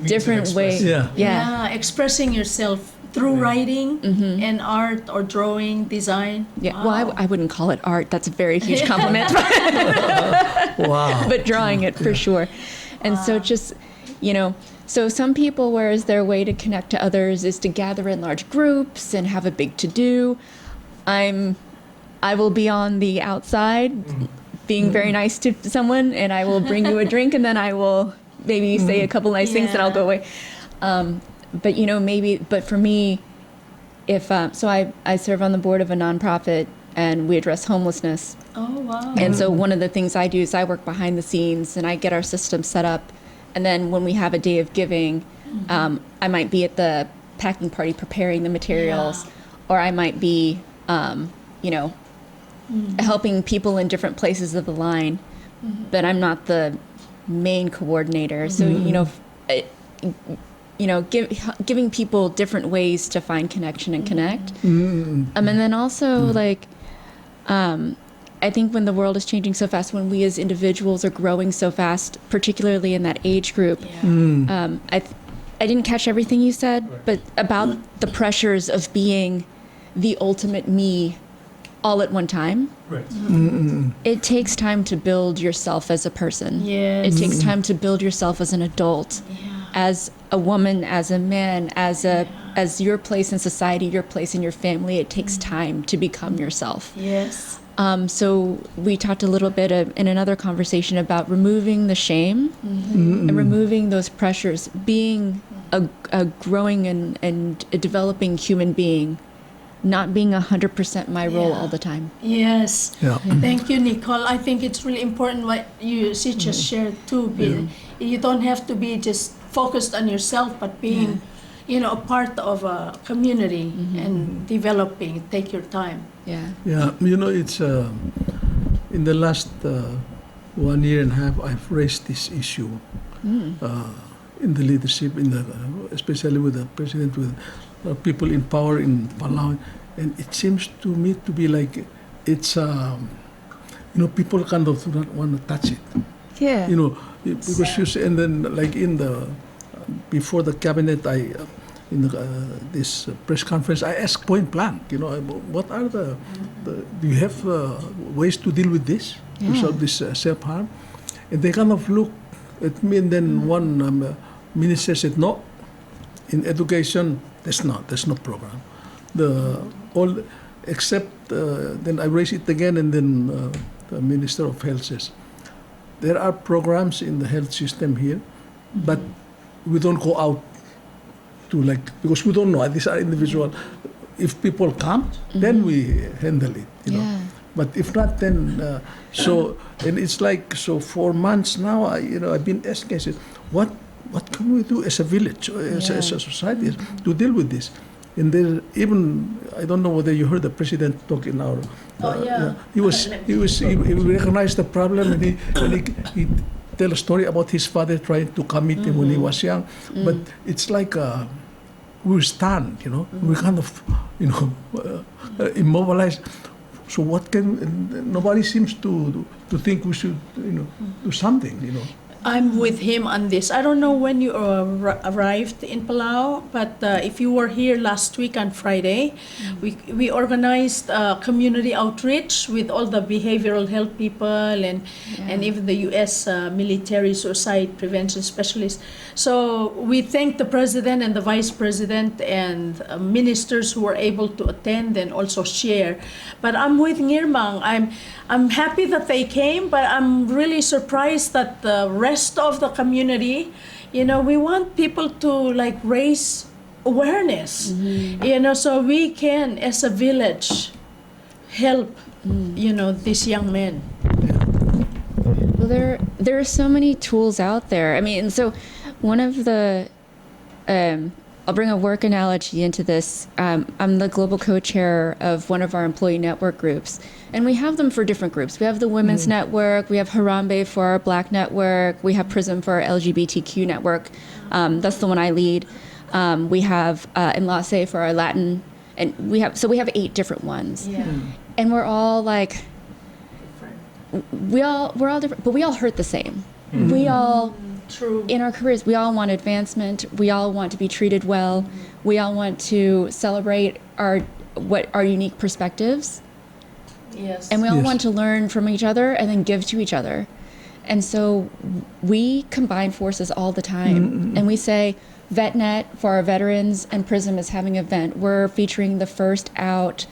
Different way. Yeah. Expressing yourself through writing and art or drawing, design. Yeah. Well, I wouldn't call it art. That's a very huge compliment. Wow. But drawing it for sure. And so just, so some people, whereas their way to connect to others is to gather in large groups and have a big to-do. I will be on the outside being very nice to someone, and I will bring you a drink, and then I will maybe say a couple nice things, and I'll go away. But for me, so I serve on the board of a nonprofit, and we address homelessness. Oh, wow. And so one of the things I do is I work behind the scenes, and I get our system set up. And then when we have a day of giving, I might be at the packing party preparing the materials, or I might be, helping people in different places of the line, but I'm not the main coordinator. So, giving people different ways to find connection and connect. And then also I think when the world is changing so fast, when we as individuals are growing so fast, particularly in that age group, I didn't catch everything you said, but about the pressures of being the ultimate me all at one time. Right. It takes time to build yourself as a person. Yes. It takes time to build yourself as an adult, as a woman, as a man, as your place in society, your place in your family. It takes time to become yourself. Yes. So we talked a little bit in another conversation about removing the shame and removing those pressures, being a growing and a developing human being, not being 100% my role all the time. Yes. Yeah. Thank you, Nicole. I think it's really important what she just shared too. You don't have to be just focused on yourself, but being, a part of a community and developing. Take your time. Yeah. Yeah, it's in the last 1 year and a half, I've raised this issue in the leadership, especially with the president, with people in power in Palau, and it seems to me to be like it's people kind of do not want to touch it. Yeah. Because you say, and then like in the before the cabinet, this press conference, I asked point blank, what are do you have ways to deal with this, to solve this self-harm? And they kind of look at me, and then one minister said, no, in education, there's no program. Except, then I raised it again, and then the Minister of Health says, there are programs in the health system here, but we don't go out to because we don't know, these are individual. If people come, then we handle it, Yeah. But if not, then, and it's so 4 months now, I've been asking, I said, what can we do as a village, as a society, to deal with this? And there, even, I don't know whether you heard the president talk in our, he recognized the problem, and he tell a story about his father trying to commit him when he was young. But it's like we stand, we kind of, immobilized. So nobody seems to think we should, do something, I'm with him on this. I don't know when you arrived in Palau, but if you were here last week on Friday, we organized community outreach with all the behavioral health people and even the U.S. military suicide prevention specialists. So we thank the president and the vice president and ministers who were able to attend and also share. But I'm with Ngirmang. I'm happy that they came, but I'm really surprised that the rest of the community, we want people to raise awareness, so we can, as a village, help, these young men. Well, there are so many tools out there. I mean, so one of the, I'll bring a work analogy into this. I'm the global co-chair of one of our employee network groups, and we have them for different groups. We have the Women's Network, we have Harambe for our Black network, we have PRISM for our LGBTQ network. That's the one I lead. We have Enlace for our Latin, and we have 8 different ones. Yeah. And we're all we're all different, but we all hurt the same. We all. True. In our careers, we all want advancement. We all want to be treated well. We all want to celebrate our unique perspectives. Yes. And we all want to learn from each other and then give to each other. And so we combine forces all the time. And we say, VetNet for our veterans and PRISM is having an event. We're featuring the first out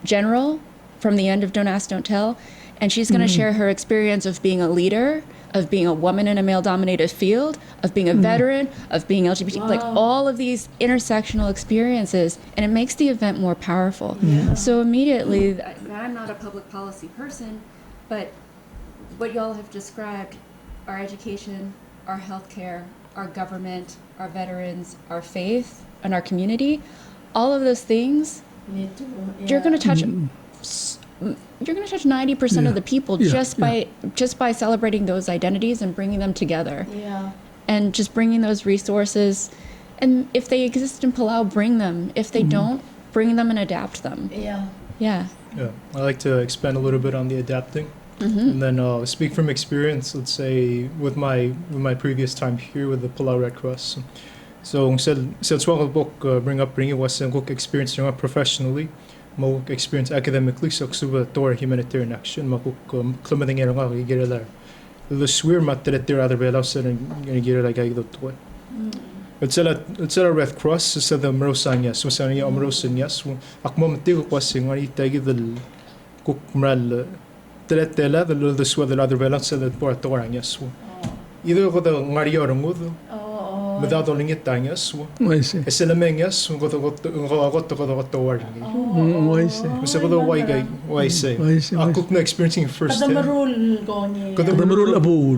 general from the end of Don't Ask, Don't Tell. And she's going to share her experience of being a leader, of being a woman in a male-dominated field, of being a veteran, of being LGBT, all of these intersectional experiences, and it makes the event more powerful. Yeah. So immediately, I'm not a public policy person, but what y'all have described, our education, our healthcare, our government, our veterans, our faith, and our community, all of those things, you're going to touch you're going to touch 90% of the people just by celebrating those identities and bringing them together. Yeah. And just bringing those resources. And if they exist in Palau, bring them. If they don't, bring them and adapt them. Yeah. Yeah. Yeah, I like to expand a little bit on the adapting, and then speak from experience. Let's say with my previous time here with the Palau Red Cross. So book bring was experience professionally, mo experience academically. So suba humanitarian action, mo klimating nga get there. The swear mat that there other belas and get like I do to. It's a Red Cross, so the Merosanyas, so Sanya Amrosanyas, Akmomatigo was in one tag the cook mral, the sweater other velas, so that poor Toranyas. Either with the Mario or Mudo, without only it Tanyas, a Selemengas, who got to go to war. Was a white guy, why say? I cook no experiencing first. The Marul going. Got the Marul Abul.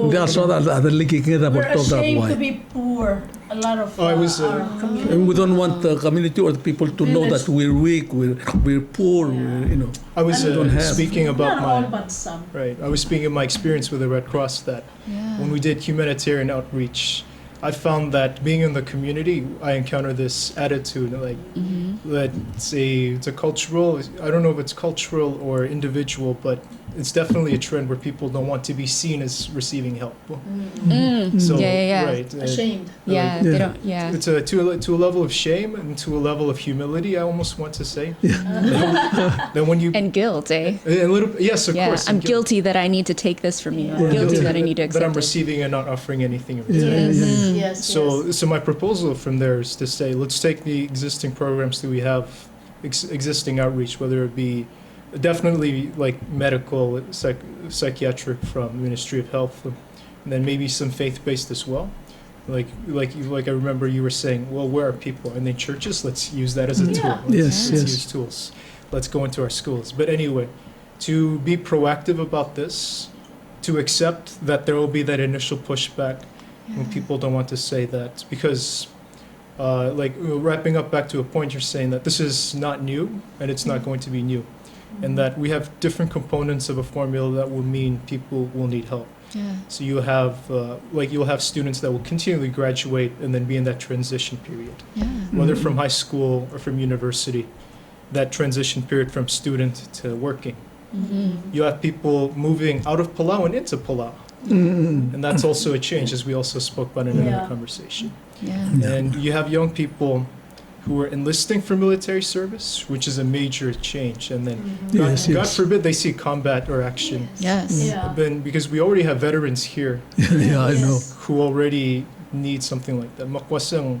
They are so that the leaking about We're ashamed to be poor. A lot of our community. And we don't want the community or the people to know that we're weak, we're poor, you know. I was speaking about not all, but some. Right. I was speaking of my experience with the Red Cross that when we did humanitarian outreach, I found that being in the community, I encountered this attitude like that it's a cultural, I don't know if it's cultural or individual, but it's definitely a trend where people don't want to be seen as receiving help. So, right. Ashamed. They don't, It's to a level of shame and to a level of humility, I almost want to say. Then when you and guilt, eh? A little, yes, of course. I'm guilty that I need to take this from you. I'm guilty that I need to accept that I'm it. receiving and not offering anything in return. Yes. So my proposal from there is to say, let's take the existing programs that we have, existing outreach, whether it be definitely like medical, psychiatric from Ministry of Health, and then maybe some faith-based as well. Like I remember you were saying, well, where are people? And then churches, let's use that as a tool. Let's use tools. Let's go into our schools. But anyway, to be proactive about this, to accept that there will be that initial pushback when people don't want to say that, because like wrapping up back to a point, you're saying that this is not new and it's not going to be new, and that we have different components of a formula that will mean people will need help. So you have you'll have students that will continually graduate and then be in that transition period, whether from high school or from university, that transition period from student to working. You have people moving out of Palau and into Palau. And that's also a change, as we also spoke about in another conversation. And you have young people who are enlisting for military service, which is a major change. And then, God forbid, they see combat or action. Then, because we already have veterans here I know. who already need something like that. Makwasang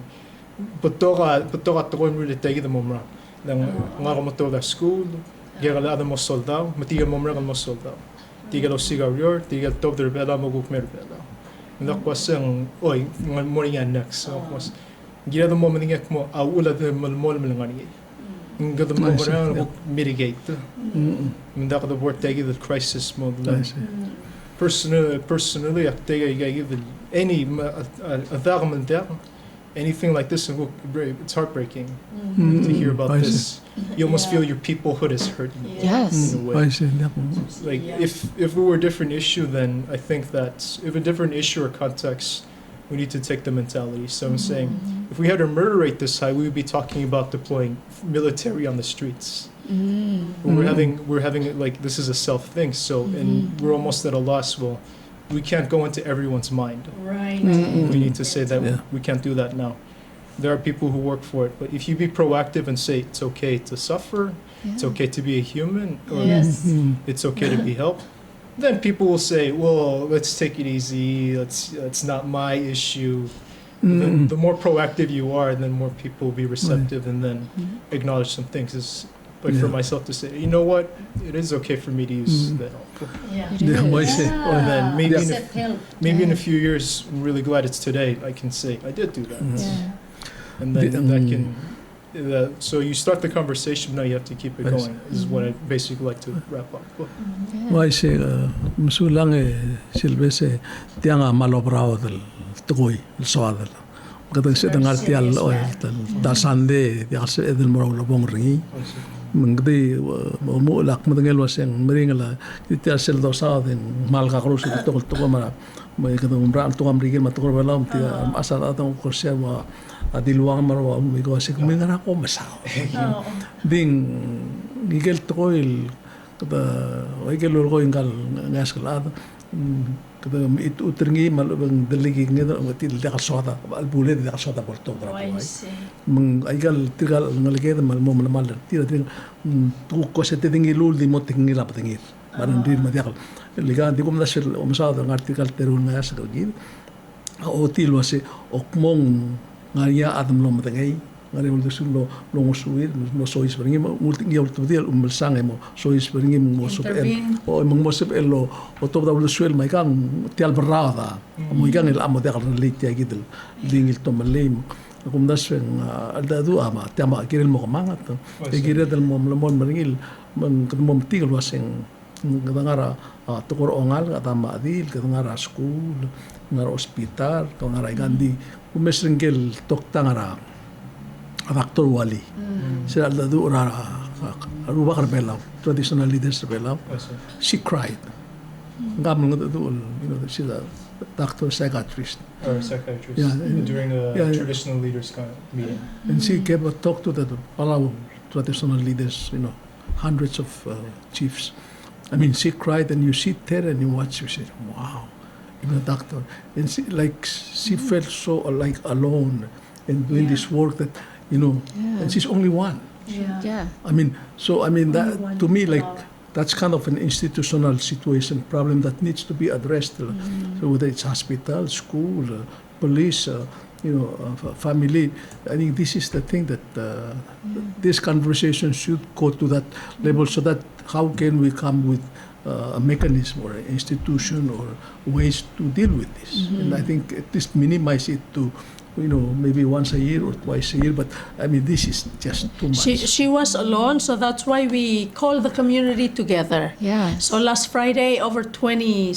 school, gerala mo soldado, matiga momra mo soldado. Tiga lo cigarro, tiga top der bela mo guk mer bela. Makwasang oy morning next. Was gira the moment ngek mo awula de mol ngani. Ngada mo mora mitigate. Minda the word tagi the crisis mo. Personally I give any anything like this, it's heartbreaking to hear about this. You almost feel your peoplehood is hurting. In a way. Like if we were a different issue, then I think that if a different issue or context, we need to take the mentality. So I'm saying, if we had a murder rate this high, we would be talking about deploying military on the streets. We're having it like this is a self thing. So and we're almost at a loss. Well, we can't go into everyone's mind. Right. We need to say that we can't do that now. There are people who work for it, but if you be proactive and say it's okay to suffer, it's okay to be a human, or it's okay to be helped, then people will say, well, let's take it easy, it's not my issue. The more proactive you are, then more people will be receptive and then acknowledge some things. But for myself to say, you know what, it is okay for me to use the help. And then maybe in a few years, I'm really glad it's today, I can say, I did do that. And then that can, so you start the conversation, now you have to keep it going. This is what I basically like to wrap up. Why say, Msulang Sylvester, Tianga Malobrao del Tugui, Soadel. Katang sa tangal tial oil, dal Sunday, the Edel Morong Ringi. mengdi mo lak madangel waseng meringala itiar sel do sa den mal ka krus to mara may kadong bran to amrigil matukor balam ti asal atong kursia wa adiluang marwa mi ko sik mengara ko masaw ding gigel toil kada gigel ko ingal ngaskalado kada itu uterngi malubang deligi ngeda ngati de kasota albule de kasota porto dra meng aigal tigal ngalgeda mal mo mal tira tu ko sete dingi lul di mo tingi la patingi baran dir ma diakal liga di kom dasel o masada ngartikal terun ngas do gid o til wase okmong ngaria adam lo matangai ngari mo sulo lo mo suir mo sois beringi multi ngi ultu dia umelsang mo sois beringi mo so o mo se elo o to da suel mai kan tial berada mo ikan el amo de kan lit ya gidel dingil to malim kom daseng ada du ama tama kirel mo kamangat e gire del mo lemon beringil men mo tigel waseng ngara tukor ongal kata madil ngara school ngara hospital ngara gandi umesringel tok tangara factor wali sila dadu ora aruba karbelau traditional leaders belau she cried ngam ngadu she's a doctor psychiatrist or psychiatrist during a traditional leaders meeting and she gave a talk to the Palau traditional leaders hundreds of chiefs. I mean, she cried, and you sit there and you watch. You say, "Wow, even a doctor." And she felt so alone in doing this work that and she's only one. Yeah. I mean, that to me that's kind of an institutional situation problem that needs to be addressed. So whether it's hospital, school, police, family. I think this is the thing that this conversation should go to that level, so that how can we come with a mechanism or an institution or ways to deal with this. And I think at least minimize it to maybe once a year or twice a year, but I mean this is just too much. She was alone, so that's why we called the community together. Yeah. So last Friday over 20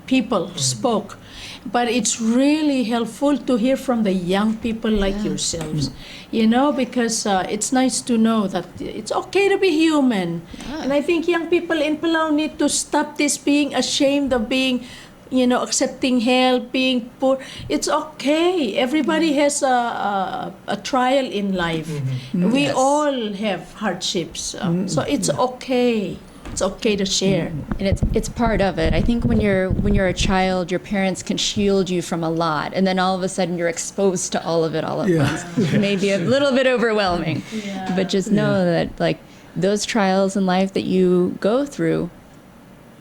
people spoke. But it's really helpful to hear from the young people like yourselves, because it's nice to know that it's okay to be human. Yeah. And I think young people in Palau need to stop this being ashamed of being, accepting help, being poor. It's okay. Everybody has a trial in life. We all have hardships. So it's okay. It's okay to share, and it's part of it. I think when you're a child, your parents can shield you from a lot, and then all of a sudden you're exposed to all of it all at once. It may be a little bit overwhelming, but just know that those trials in life that you go through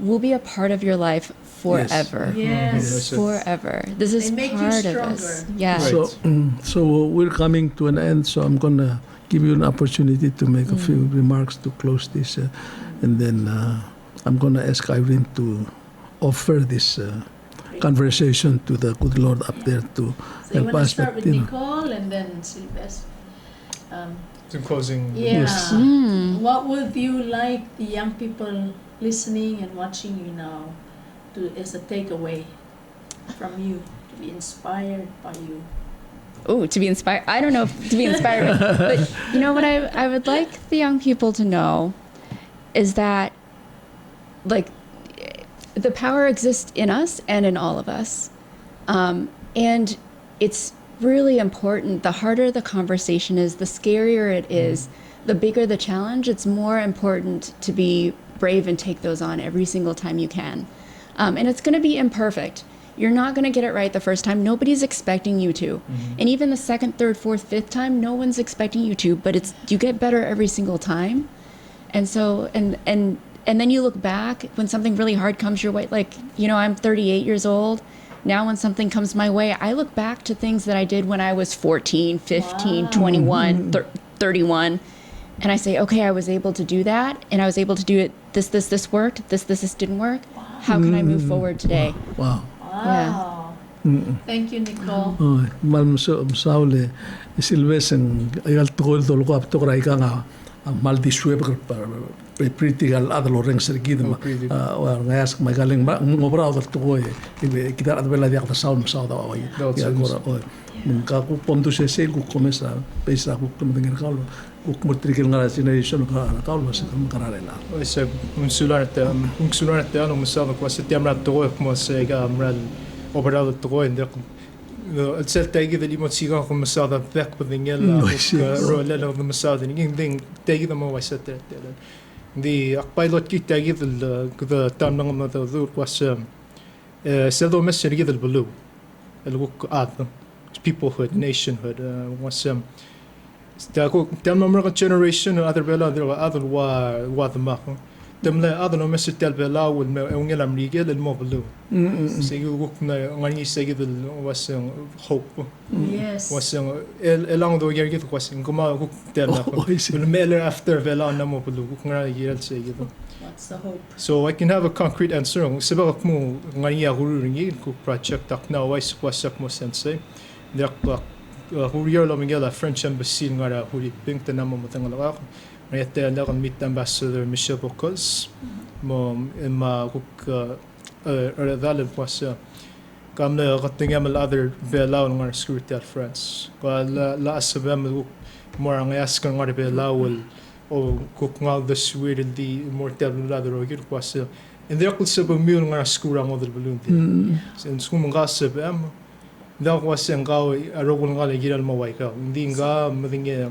will be a part of your life forever. Yes. Forever. This is part of us. Yeah. Right. So we're coming to an end. So I'm gonna give you an opportunity to make a few remarks to close this. And then I'm going to ask Irene to offer this conversation to the good Lord up there to So help you want to us. start with Nicole and then Sylvester. To closing. Yeah. What would you like the young people listening and watching you now as a takeaway from you, to be inspired by you? Oh, to be inspired. I don't know if to be inspired, but what I would like the young people to know is that the power exists in us and in all of us. And it's really important. The harder the conversation is, the scarier it is, the bigger the challenge, it's more important to be brave and take those on every single time you can. And it's going to be imperfect. You're not going to get it right the first time. Nobody's expecting you to. And even the second, third, fourth, fifth time, no one's expecting you to, but you get better every single time. And so, and then you look back when something really hard comes your way, I'm 38 years old. Now when something comes my way, I look back to things that I did when I was 14, 15, 21, 31. And I say, okay, I was able to do that. And I was able to do it. This worked. This didn't work. How can I move forward today? Wow. Wow. Thank you, Nicole. Mal saule Sylvester ayal tukol tolko ap tokra ika nga mal di suwe pretty gal adalo reng sergid ma ngas ma galing ngobra dal to kita ada bela dia ta sound sa da oi ya gora oi ka ku pontu se ku começa pesa ku dengan kalau ku motrikil ngara generation ka kalau se kam kararela se unsular te ano musava ko se tiamra to ko se ga amral operado to inde het zet tegen dat iemand zich al gemassaad dat wegbevinge rollen of de massaad en ik denk tegen de mooie zetten die pilot kit tegen de tamnang met de was zeldo messer tegen de blue el ook adam peoplehood nationhood was daar tamnang generation other bella other wa the mak temla adno messer tel bella wal ungel amrige el mo blue sige ook na ngani sige de was hope Yes. was elang do yer git was ngoma ook tel na will mailer after bella na mo blue ook ngara yer sige What's the hope? so I can have a concrete answer seba mo ngani ya guringi ko project tak na wais wasak mo sensei dak hurier lo mingela French embassy ngara huri pink na mo tangala Rete lagan mit ambassador Michel Bocos mo ma kuk dalen was kamle gatingam al other belaw ngar security France la asbam more ang ask ngar belawol o kuk ngal the sweden di mortel ladder o gir was en der kul sebe mil ngar skura model balloon sen skum ngasbam da was en gaw arogul ngal giral mo waika ndi nga mdinge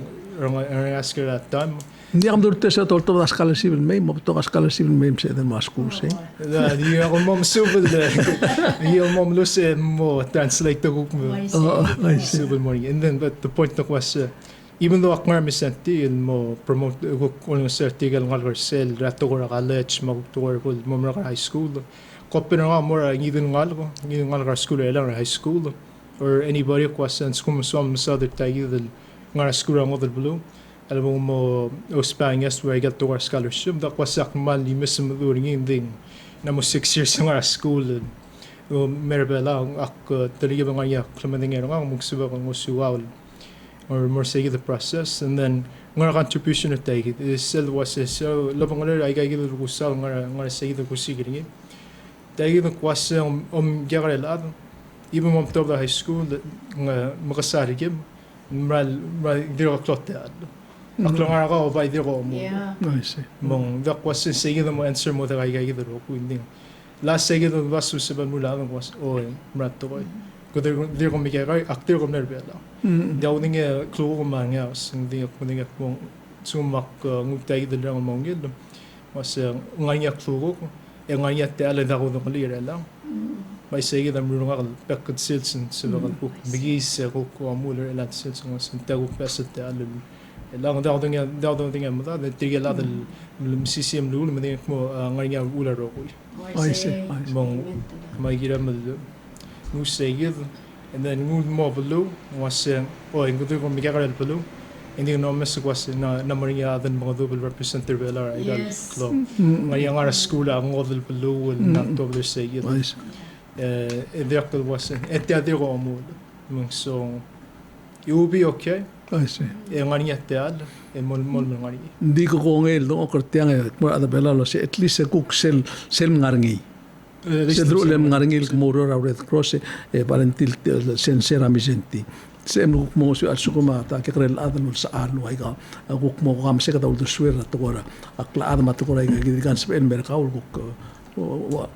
ask at time Hindi am dur tesa tolto da skala civil mei mo to skala civil mei se den masku se. Da di mom super di mom lose mo translate to mo super morning and then but the point was even though akmar misenti and mo promote ko certigal ngal sel rato ko college mo to mo high school kopin nga more ngidin ngal school elang high school or anybody questions kum som sa der tagid ngal school ngal blue alam mo Spanish where I got to our scholarship that was mal li mism during ding na mo 6 years ng school merbela ak talaga nga ya klamading nga mo suba ko suwal or more say the process and then nga contribution to take it is still was so lobang nga ay gagawin ko sa nga say the kusigring take the question garel ad even mo to the high school nga makasari gim mal diro klotte ad Aklongar ako by the room. Yeah. Nice. Mong the question sige mo answer mo ta kay the ro kuinding. Last sige the was susaban mo lang was mrat to koy. Ko der ko mi kay actor ko nerbela. Daw ning clue ko man yaos hindi ko ning ko sumak ngutay the lang mong gid. Was nganya clue ko. Nganya ta ala da ko no clear lang. May sige dam ru nga pekod silsen sa ko bigis ko ko amuler elat silsen was tago pesat ta ala lang daw dinga mo da tigel ad el CCM lul me ding mo nganya ula ro ko I see. mong may gira mo no segid and then mo bulu was ngudo ko migaral bulu hindi no mes was na maringa adan mga double representative bela ay gal club ngaya nga school ang model bulu na double segid there was et der ko mo so you will be okay I see. ngani teal mol ngani Hindi ko ngel do ko tiang mo ada bela lo se at least se kuk sel ngarngi. Se dro lem ngarngi mo ro Red Cross parentil sincera misenti. Se mo su al sukuma ta ke krel adan sa alo ay ga kuk mo kam se ka daw do suera to ora akla ada mat ko ay gidigan sa en merkaul kuk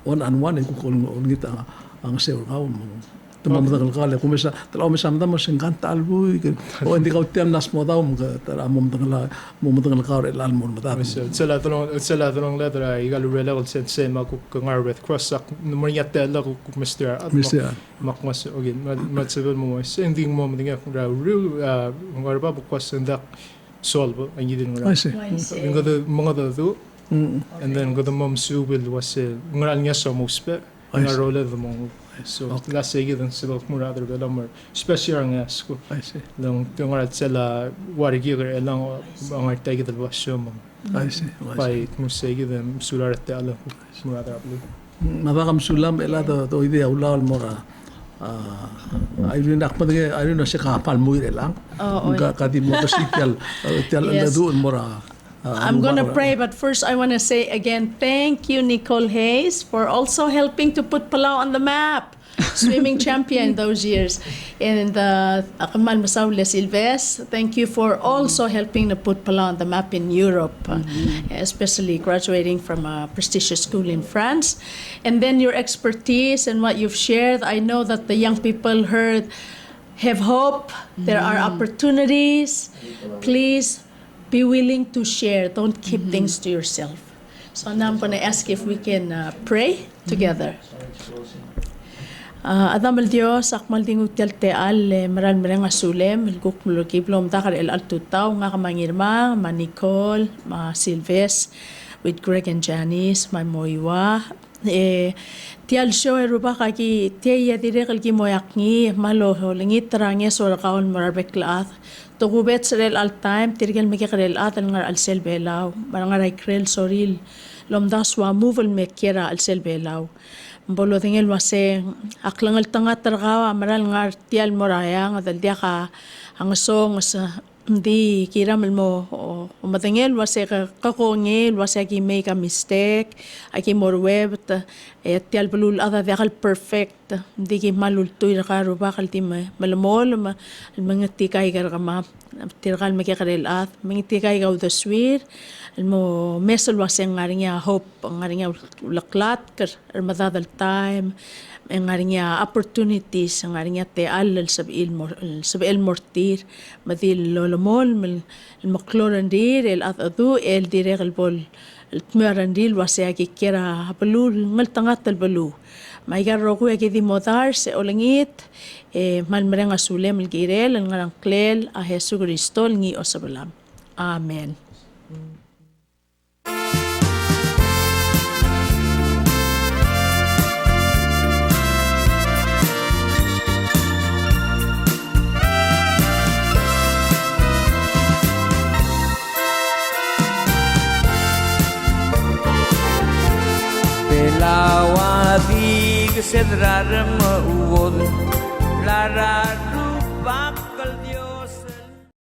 one on one ko ngita ang se ora mo Tumamadagal kale kumisa tala umisa mdamo singkanta albu o hindi ka utiam nas mo daw tara mumadagal ka ore lan mo madami sala tulong letra igal level sense ma ku ngar Red Cross ak numeriate la ku Mr. makmas ogin matsebel mo sending mo madinga ra real ngar ba ku sendak solve ang yidin ngar ngo the mga do and then go the mom su will was ngar nya so mo spe ngar role the mo so last sige den sila mo rather bela more special ang asko I see. Lang tungar at sila warigiger elang ang artay kita basyo mo I see. pai mo sige den sular at ala mo rather ablo Mabakam sulam ela to idea ulal mora Irene akmadge Irene se ka pal muir elang ka di motorcycle tel la du mora I'm going to pray, but first I want to say again, thank you, Nicole Hayes, for also helping to put Palau on the map. Swimming champion those years. And Akamal Masaule Sylvester, thank you for also helping to put Palau on the map in Europe, especially graduating from a prestigious school in France. And then your expertise and what you've shared, I know that the young people have hope, there are opportunities. Please be willing to share, don't keep things to yourself. So now I'm going to ask if we can pray together. Adam el Dios akmal dingut teal maral mereng asulem el guk mulki blom dakar el altutau nga Ngirmang, ma Nicole, ma Sylvester, with Greg and Janice, my moiwa tial show ruba kaki tia direk ki moyakni malo lingit trange sor kaon marabek laat to gubet sel al time tirgel mekikrel at ngar al sel belaw marangaray krel soril lomda swa move el mekira al sel belaw Bolo tingel wase aklangal tanga targawa maral ngar tial moraya ngadal dia ka ang song sa di kiram mo o matingel wase ka kakongel wase ki make a mistake aki morweb tial bulul ada dia perfect di ki malul tuy ka ruba kalti malamol mga tikay gargama tirgal mekikarel at mga tikay ga Udesuall mo mesel wase ngarinya hope ngarinya laklat ker madadal time ngarinya opportunities ngarinya te al sabil mortir madil lolomol el maklorandir el atadu el direk el bol el tmerandil wase aki kera balul ngaltangat el balu maigar rogu aki di modar se olengit malmereng asulem el girel el ngarang klel a Jesu Kristo ngi osabalam amen. Pelawati kesedrarem uwod lara